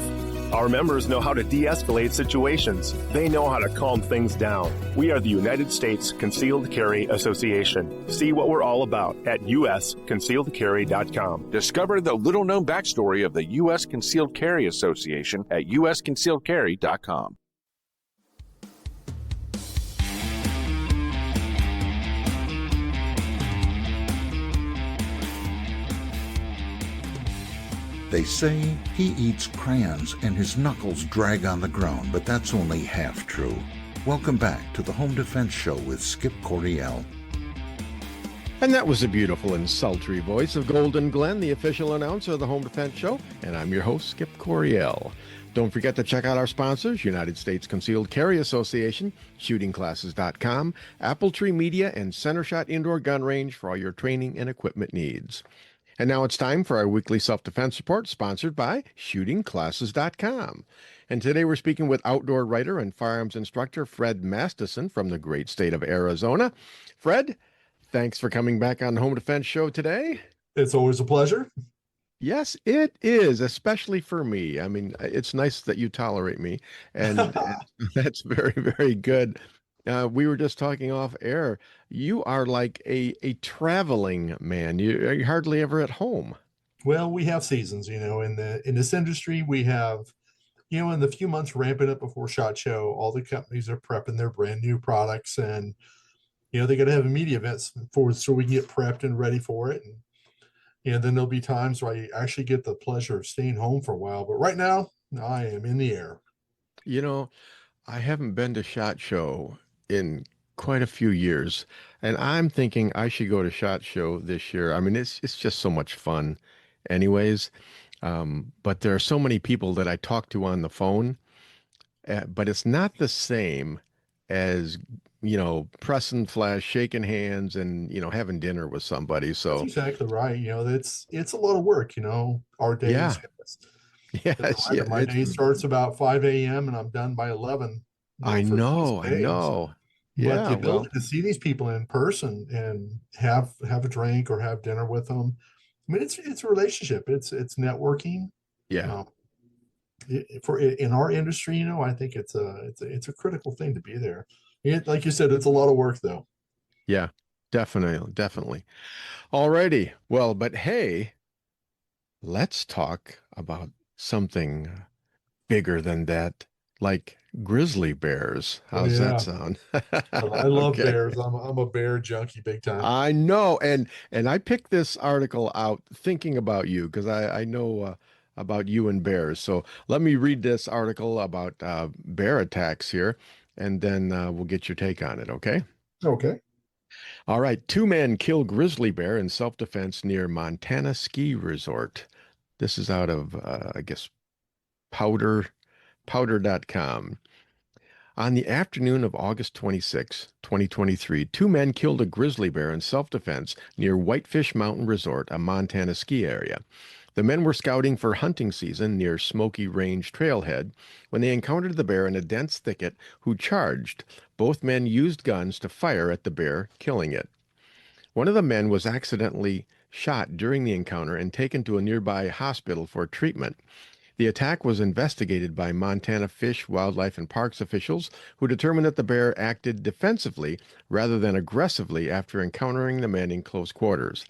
Our members know how to de-escalate situations. They know how to calm things down. We are the United States Concealed Carry Association. See what we're all about at usconcealedcarry.com. Discover the little-known backstory of the U.S. Concealed Carry Association at usconcealedcarry.com. They say he eats crayons and his knuckles drag on the ground, but that's only half true. Welcome back to the Home Defense Show with Skip Coriel. And that was the beautiful and sultry voice of Golden Glenn, the official announcer of the Home Defense Show. And I'm your host, Skip Coriel. Don't forget to check out our sponsors, United States Concealed Carry Association, shootingclasses.com, Appletree Media, and Center Shot Indoor Gun Range for all your training and equipment needs. And now it's time for our weekly self-defense report, sponsored by shootingclasses.com. And today we're speaking with outdoor writer and firearms instructor Fred Mastison from the great state of Arizona. Fred, thanks for coming back on the Home Defense Show today. It's always a pleasure. Yes, it is, especially for me. I mean, it's nice that you tolerate me, and that's very, very good. We were just talking off air. You are like a traveling man. You're hardly ever at home. Well, we have seasons, in this industry. We have, in the few months ramping up before SHOT Show, all the companies are prepping their brand new products, and they got to have media events so we can get prepped and ready for it. And And then there'll be times where I actually get the pleasure of staying home for a while. But right now, I am in the air. You know, I haven't been to SHOT Show in quite a few years, and I'm thinking I should go to SHOT Show this year. I mean, it's just so much fun, anyways. But there are so many people that I talk to on the phone, but it's not the same as, pressing flash, shaking hands, and having dinner with somebody. That's So, exactly right. It's a lot of work. Our days. yeah, As a yes, yeah, writer, my day starts about 5 a.m. and I'm done by 11. For a I decent day. know. But the Yeah, ability well, to see these people in person and have a drink or have dinner with them, I mean, it's a relationship. It's networking. yeah. Um, in our industry, I think it's a critical thing to be there. Like you said, it's a lot of work though. Yeah, definitely, definitely. Alrighty. Well, but hey, let's talk about something bigger than that, like grizzly bears. Oh How's that yeah, sound? I love Okay. bears. I'm a bear junkie, big time. I know, and I picked this article out thinking about you because I know about you and bears. So let me read this article about bear attacks here, and then we'll get your take on it. Okay. Okay. All right. Two men kill grizzly bear in self-defense near Montana ski resort. This is out of, I guess, powder.com. On the afternoon of August 26, 2023, two men killed a grizzly bear in self-defense near Whitefish Mountain Resort, a Montana ski area. The men were scouting for hunting season near Smoky Range Trailhead when they encountered the bear in a dense thicket who charged. Both men used guns to fire at the bear, killing it. One of the men was accidentally shot during the encounter and taken to a nearby hospital for treatment. The attack was investigated by Montana Fish, Wildlife, and Parks officials, who determined that the bear acted defensively rather than aggressively after encountering the men in close quarters.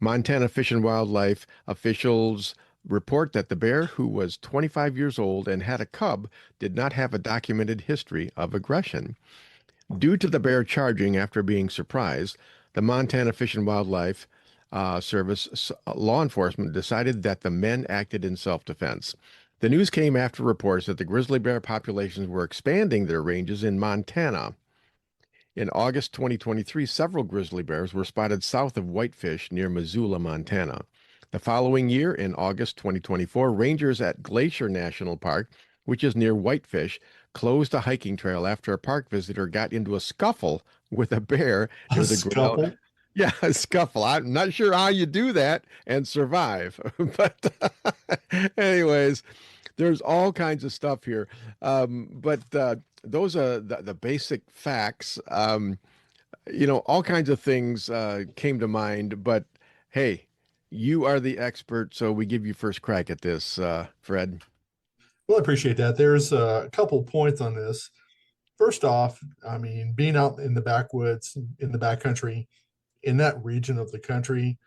Montana Fish and Wildlife officials report that the bear, who was 25 years old and had a cub, did not have a documented history of aggression. Due to the bear charging after being surprised, the Montana Fish and Wildlife Service law enforcement decided that the men acted in self-defense. The news came after reports that the grizzly bear populations were expanding their ranges in Montana. In August 2023, several grizzly bears were spotted south of Whitefish near Missoula, Montana. The following year, in August 2024, rangers at Glacier National Park, which is near Whitefish, closed a hiking trail after a park visitor got into a scuffle with a bear A near the ground. scuffle. Yeah, a scuffle. I'm not sure how you do that and survive. But anyways, there's all kinds of stuff here. But those are the basic facts. All kinds of things came to mind. But hey, you are the expert, so we give you first crack at this, Fred. Well, I appreciate that. There's a couple points on this. First off, I mean, being out in the backwoods, in the backcountry, in that region of the country,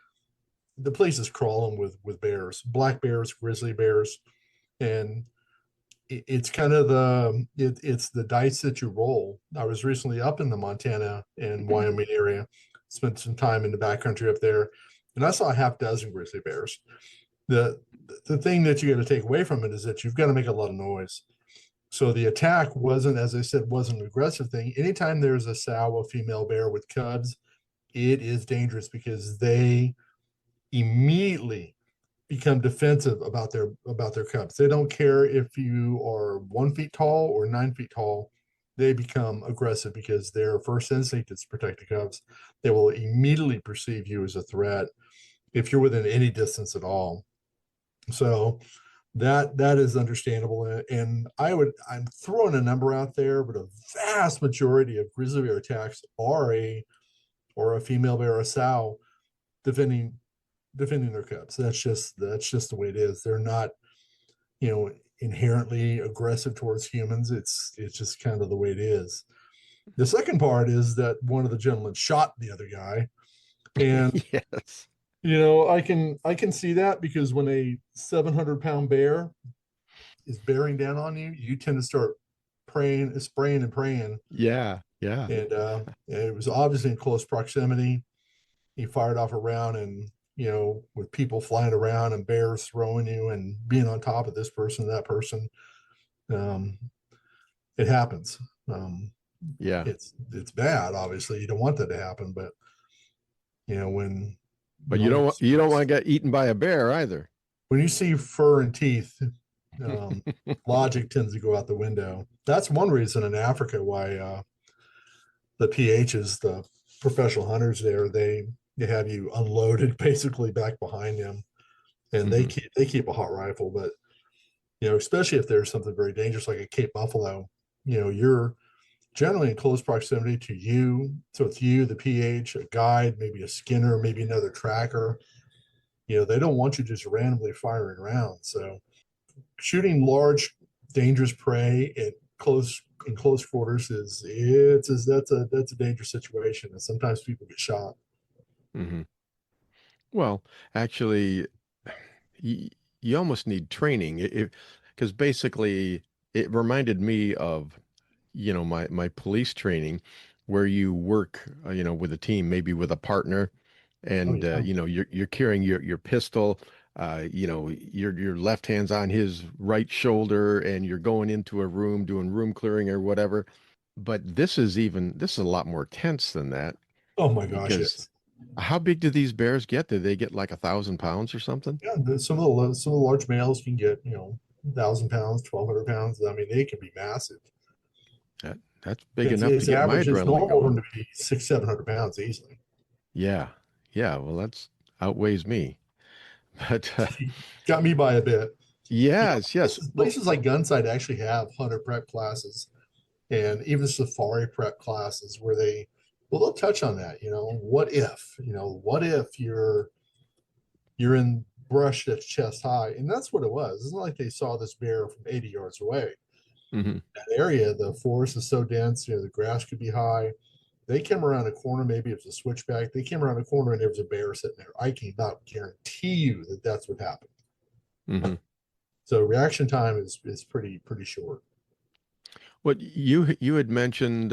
the place is crawling with bears, black bears, grizzly bears, and it's kind of it's the dice that you roll. I was recently up in the Montana and Wyoming area, spent some time in the backcountry up there, and I saw a half dozen grizzly bears. The the thing that you got to take away from it is that you've got to make a lot of noise. So the attack wasn't, as I said, wasn't an aggressive thing. Anytime there's a sow, a female bear with cubs, it is dangerous because they immediately become defensive about their cubs. They don't care if you are 1 feet tall or 9 feet tall. They become aggressive because their first instinct is to protect the cubs. They will immediately perceive you as a threat if you're within any distance at all. So that is understandable. And I'm throwing a number out there, but a vast majority of grizzly bear attacks are a female bear or a sow defending their cubs. That's just the way it is. They're not, inherently aggressive towards humans. It's just kind of the way it is. The second part is that one of the gentlemen shot the other guy. And Yes. I can see that because when a 700-pound bear is bearing down on you, you tend to start spraying and praying. Yeah. Yeah. And it was obviously in close proximity. He fired off a round and with people flying around and bears throwing you and being on top of this person, that person. Um, it happens. Yeah. It's bad. Obviously, you don't want that to happen, but when But you don't want to get eaten by a bear either. when you see fur and teeth, logic tends to go out the window. That's one reason in Africa why the PHs, the professional hunters there, they have you unloaded basically back behind them, and they keep a hot rifle. But especially if there's something very dangerous like a Cape Buffalo, you're generally in close proximity to you. So it's you, the PH, a guide, maybe a skinner, maybe another tracker. They don't want you just randomly firing around. So shooting large, dangerous prey in close quarters that's a dangerous situation, and sometimes people get shot. Mm-hmm. Well, actually, you almost need training, because basically it reminded me of my police training, where you work with a team, maybe with a partner, and Yeah. you're carrying your pistol, your left hand's on his right shoulder, and you're going into a room doing room clearing or whatever. But this is a lot more tense than that, Oh my gosh, because yes. how big do these bears get? Do they get like 1,000 pounds or something? Yeah, some of the large males can get 1,000 pounds, 1,200 pounds. I mean, they can be massive. That's big It's, enough to it's get my average. It's adrenaline normal for going. them to be 600-700 pounds easily. Yeah. Yeah. Well, that's outweighs me. But Got me by a bit. yes, yes. Well, Places like Gunsight actually have hunter prep classes and even safari prep classes where they'll touch on that. What if you're in brush that's chest high, and that's what it was. It's not like they saw this bear from 80 yards away. mhm. That area, the forest is so dense, the grass could be high. They came around a corner, maybe it was a switchback. They came around a corner and there was a bear sitting there. I cannot guarantee you that that's what happened. Mhm. So reaction time is pretty short. What you had mentioned,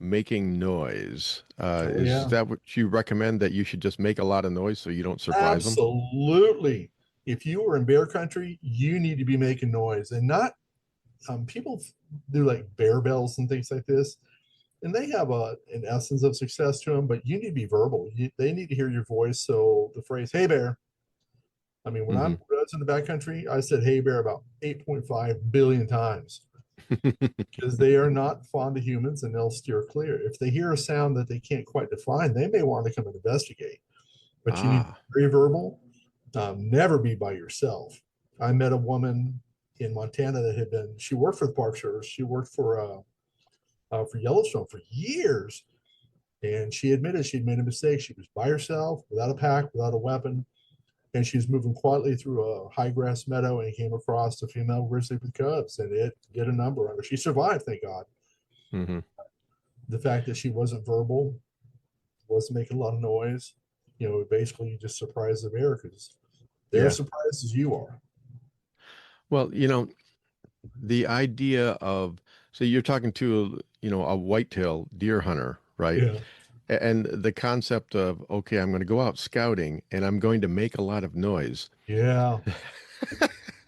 making noise. Oh Is yeah, that what you recommend, that you should just make a lot of noise so you don't surprise them? absolutely. If you were in bear country, you need to be making noise, and not people do like bear bells and things like this, and they have an essence of success to them. But you need to be verbal. They need to hear your voice. So the phrase "Hey bear." I mean, when I Hmm. was in the backcountry, I said "Hey bear" about 8.5 billion times because they are not fond of humans and they'll steer clear. If they hear a sound that they can't quite define, they may want to come and investigate. But you need to Ah. be very verbal. Never be by yourself. I met a woman in Montana that she worked for the Park Service. She worked for Yellowstone for years. And she admitted she'd made a mistake. She was by herself, without a pack, without a weapon. And she was moving quietly through a high grass meadow and came across a female grizzly with cubs, and it did a number on her. She survived, thank God. Hmm. The fact that she wasn't verbal, wasn't making a lot of noise, basically you just surprised the bear because they're Yeah. surprised as you are. Well, the idea of, so you're talking to a whitetail deer hunter, right? Yeah. And the concept of, okay, I'm going to go out scouting and I'm going to make a lot of noise. Yeah.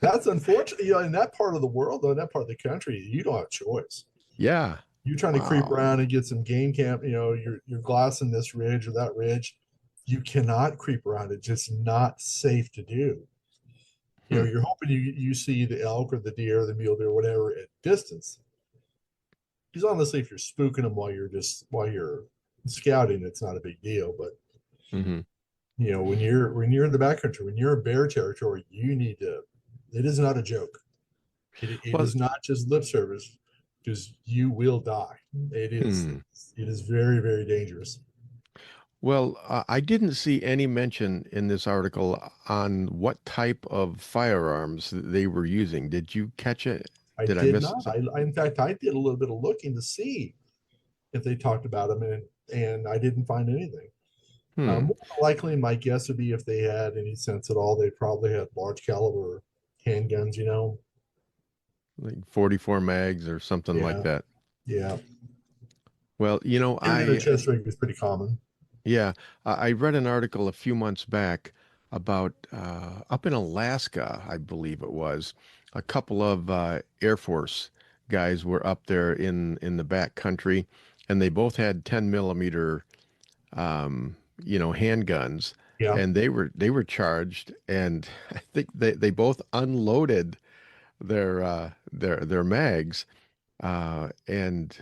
That's unfortunate. In that part of the world, though, in that part of the country, you don't have a choice. Yeah. You're trying to creep Wow. around and get some game camp, you're glassing this ridge or that ridge. You cannot creep around. It's just not safe to do. Hmm. You're hoping you see the elk or the deer, or the mule deer, whatever at distance. Because honestly, if you're spooking them while you're scouting, it's not a big deal. But Hmm. when you're in the backcountry, when you're in bear territory, you need to. It is not a joke. It Well, is not just lip service, because you will die. It is hmm. it is very, very dangerous. Well, I didn't see any mention in this article on what type of firearms they were using. Did you catch it? I Did I did miss not. some? In fact, I did a little bit of looking to see if they talked about them, and I didn't find anything. Hmm. More than likely, my guess would be if they had any sense at all, they probably had large caliber handguns. Like 44 mags or something like Yeah, that. yeah. Well, Carrying a chest rig is pretty common. yeah, I read an article a few months back about up in Alaska, I believe it was, a couple of Air Force guys were up there in the back country, and they both had 10 millimeter, handguns, Yeah. and they were charged, and I think they both unloaded their mags, and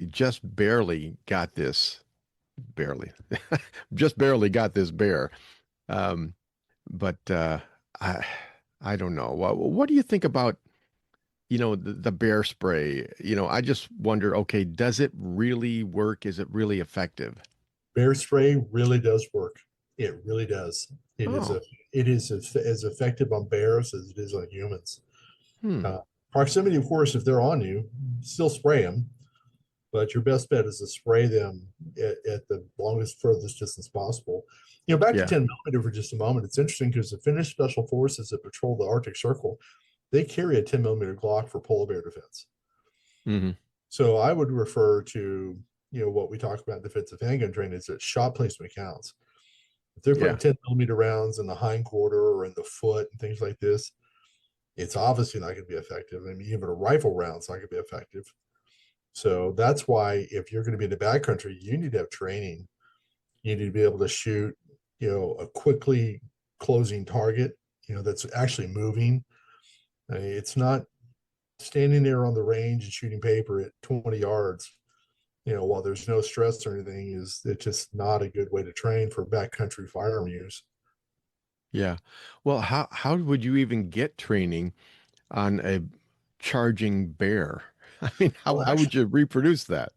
just barely, just barely got this bear. Um, but I I don't know. What do you think about, the bear spray? I just wonder, okay, does it really work? Is it really effective? Bear spray really does work. It really does. It is Oh, a it is as effective on bears as it is on humans. hmm. Uh, Proximity, of course, if they're on you, still spray them, but your best bet is to spray them at the longest, furthest distance possible. Back to Yeah. 10 millimeter for just a moment. It's interesting because the Finnish special forces that patrol the Arctic Circle, they carry a 10 millimeter Glock for polar bear defense. Hmm. So I would refer to, what we talk about in defensive handgun training is that shot placement counts. If they're putting Yeah. 10 millimeter rounds in the hind quarter or in the foot and things like this, it's obviously not going to be effective. I mean, even a rifle round's not going to be effective. So that's why if you're going to be in the backcountry, you need to have training. You need to be able to shoot, a quickly closing target, that's actually moving. It's not standing there on the range and shooting paper at 20 yards, while there's no stress or anything. It's just not a good way to train for backcountry firearm use. Yeah. Well, how would you even get training on a charging bear? I mean, how Well, how would actually, you reproduce that?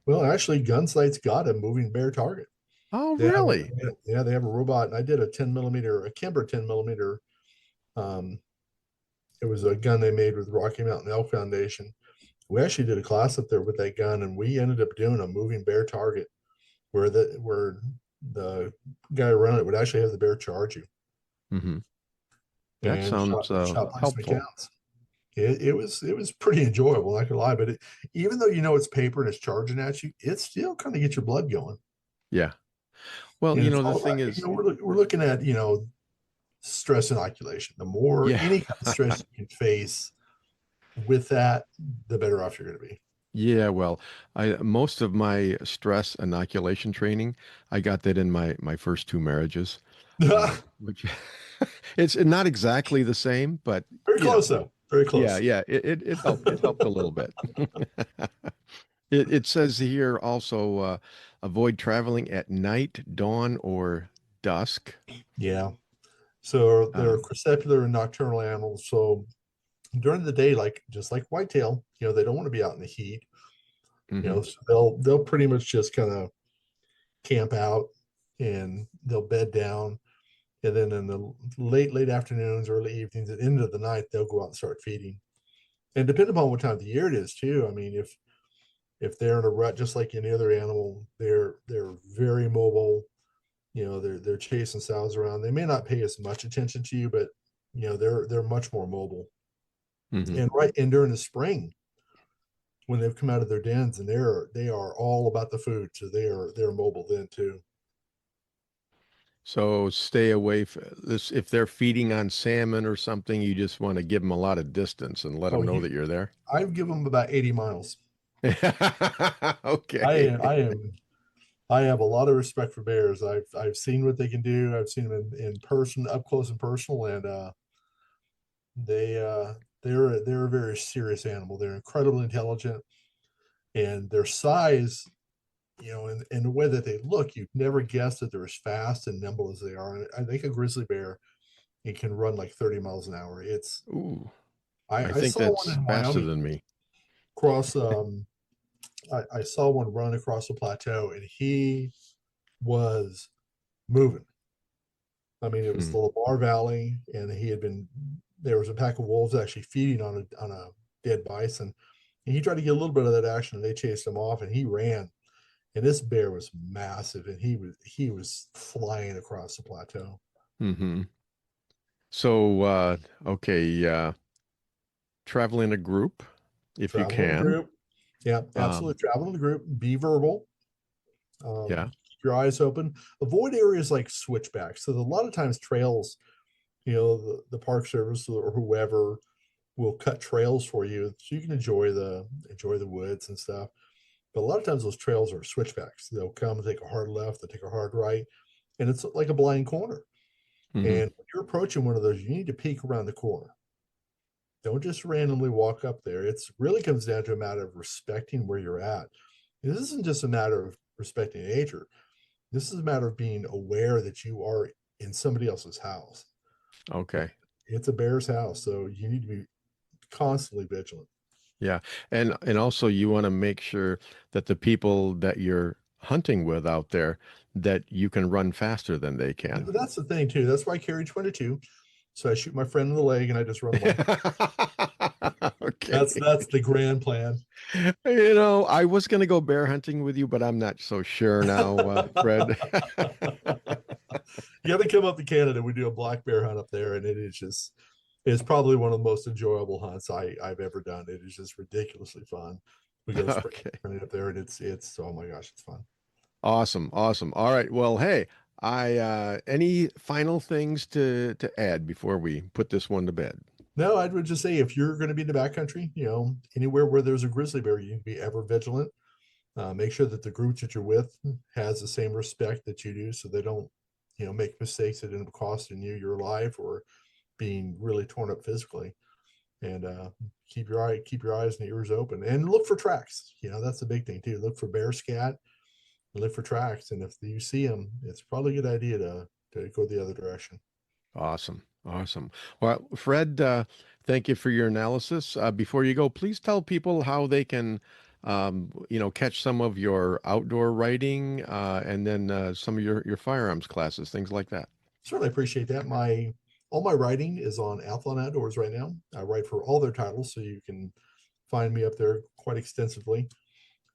Gunsight's got a moving bear target. Oh, They have a really? yeah, they have a robot, and I did a 10 millimeter, a Kimber 10 millimeter. Um, it was a gun they made with Rocky Mountain Elk Foundation. We actually did a class up there with that gun, and we ended up doing a moving bear target where the guy around it would actually have the bear charge you, Hmm. That and sounds shot placement helpful. counts. It was pretty enjoyable, not gonna lie. But even though it's paper and it's charging at you, it still kind of gets your blood going. Yeah. Well, And it's the all about, thing is, we're looking at stress inoculation. The more yeah. any kind of stress you can face with that, the better off you're going to be. Yeah, well, I most of my stress inoculation training, I got that in my first two marriages, which it's not exactly the same, but Very close though. Very yeah, close. yeah, it helped a little bit. It says here also, avoid traveling at night, dawn, or dusk. Yeah. So they're Um, crepuscular and nocturnal animals. So during the day, just like whitetail, they don't want to be out in the heat. mhm. So they'll pretty much just kind of camp out and they'll bed down. And then in the late afternoons, early evenings, and into the night, they'll go out and start feeding. And depending upon what time of the year it is, too. I mean, if they're in a rut, just like any other animal, they're very mobile. They're chasing sows around. They may not pay as much attention to you, but they're much more mobile. Mhm. And during the spring, when they've come out of their dens, and they are all about the food, so they're mobile then too. So stay away this if they're feeding on salmon or something, you just want to give them a lot of distance and let Oh, them know that you're there. I've given them about 80 miles. I Okay. am I am I have a lot of respect for bears. I've seen what they can do. I've seen them in person, up close and personal, and they they're a very serious animal. They're incredibly intelligent, and their size, and the way that they look, you'd never guess that they're as fast and nimble as they are. And I think a grizzly bear, it can run like 30 miles an hour. Ooh, I I think saw one that's in faster Wyoming than me. cross. I saw one run across the plateau, and he was moving. I mean, it was Hmm. the Lamar Valley, and there was a pack of wolves actually feeding on a dead bison. And he tried to get a little bit of that action, and they chased him off, and he ran. And this bear was massive, and he was flying across the plateau. Hmm. So, okay, travel in a group if you Travel in a can. group, yeah, Um, absolutely. Travel in a group. Be verbal. yeah. Keep your eyes open. Avoid areas like switchbacks. So a lot of times trails, the Park Service or whoever will cut trails for you so you can enjoy the woods and stuff. But a lot of times those trails are switchbacks. They'll come and take a hard left, they'll take a hard right, and it's like a blind corner. Mm-hmm. And when you're approaching one of those, you need to peek around the corner. Don't just randomly walk up there. It really comes down to a matter of respecting where you're at. This isn't just a matter of respecting nature. This is a matter of being aware that you are in somebody else's house. Okay. It's a bear's house, so you need to be constantly vigilant. Yeah. And also you want to make sure that the people that you're hunting with out there, that you can run faster than they can. That's the thing too. That's why I carry 22. So I shoot my friend in the leg and I just run away. Okay. That's the grand plan. I was going to go bear hunting with you, but I'm not so sure now, Fred. You got to come up to Canada. We do a black bear hunt up there, and it's probably one of the most enjoyable hunts I've ever done. It is just ridiculously fun. We go spring up there, and it's oh my gosh, it's fun. Awesome. All right. Well, hey, any final things to add before we put this one to bed? No, I would just say if you're going to be in the backcountry, anywhere where there's a grizzly bear, you need to be ever vigilant. Make sure that the group that you're with has the same respect that you do, so they don't, make mistakes that end up costing you your life or being really torn up physically. And keep your eyes and ears open, and look for tracks. That's the big thing too. Look for bear scat, and look for tracks. And if you see them, it's probably a good idea to go the other direction. Awesome. Well, Fred, thank you for your analysis. Before you go, please tell people how they can, catch some of your outdoor writing and then some of your firearms classes, things like that. Certainly appreciate that. All my writing is on Athlon Outdoors right now. I write for all their titles, so you can find me up there quite extensively.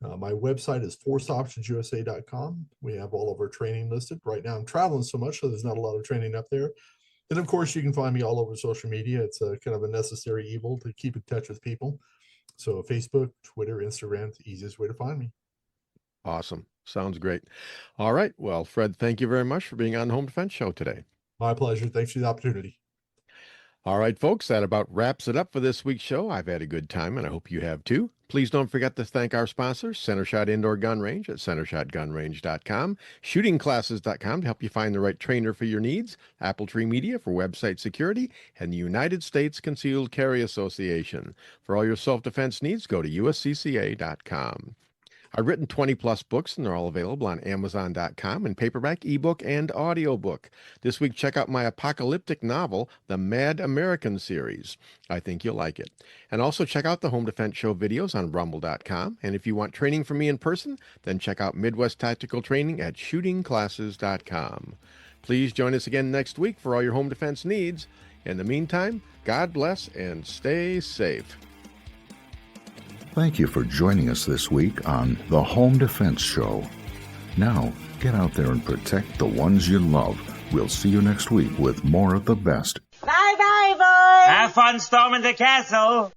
My website is forceoptionsusa.com. We have all of our training listed. Right now I'm traveling so much, so there's not a lot of training up there. And of course, you can find me all over social media. It's a kind of a necessary evil to keep in touch with people. So Facebook, Twitter, Instagram, the easiest way to find me. Awesome. Sounds great. All right. Well, Fred, thank you very much for being on the Home Defense Show today. My pleasure. Thanks for the opportunity. All right, folks, that about wraps it up for this week's show. I've had a good time, and I hope you have too. Please don't forget to thank our sponsors, CenterShot Indoor Gun Range at CenterShotGunRange.com, ShootingClasses.com to help you find the right trainer for your needs, Apple Tree Media for website security, and the United States Concealed Carry Association. For all your self-defense needs, go to USCCA.com. I've written 20-plus books, and they're all available on Amazon.com in paperback, ebook, and audiobook. This week, check out my apocalyptic novel, The Mad American Series. I think you'll like it. And also check out the Home Defense Show videos on Rumble.com. And if you want training from me in person, then check out Midwest Tactical Training at ShootingClasses.com. Please join us again next week for all your home defense needs. In the meantime, God bless and stay safe. Thank you for joining us this week on The Home Defense Show. Now, get out there and protect the ones you love. We'll see you next week with more of the best. Bye-bye, boys! Have fun storming the castle!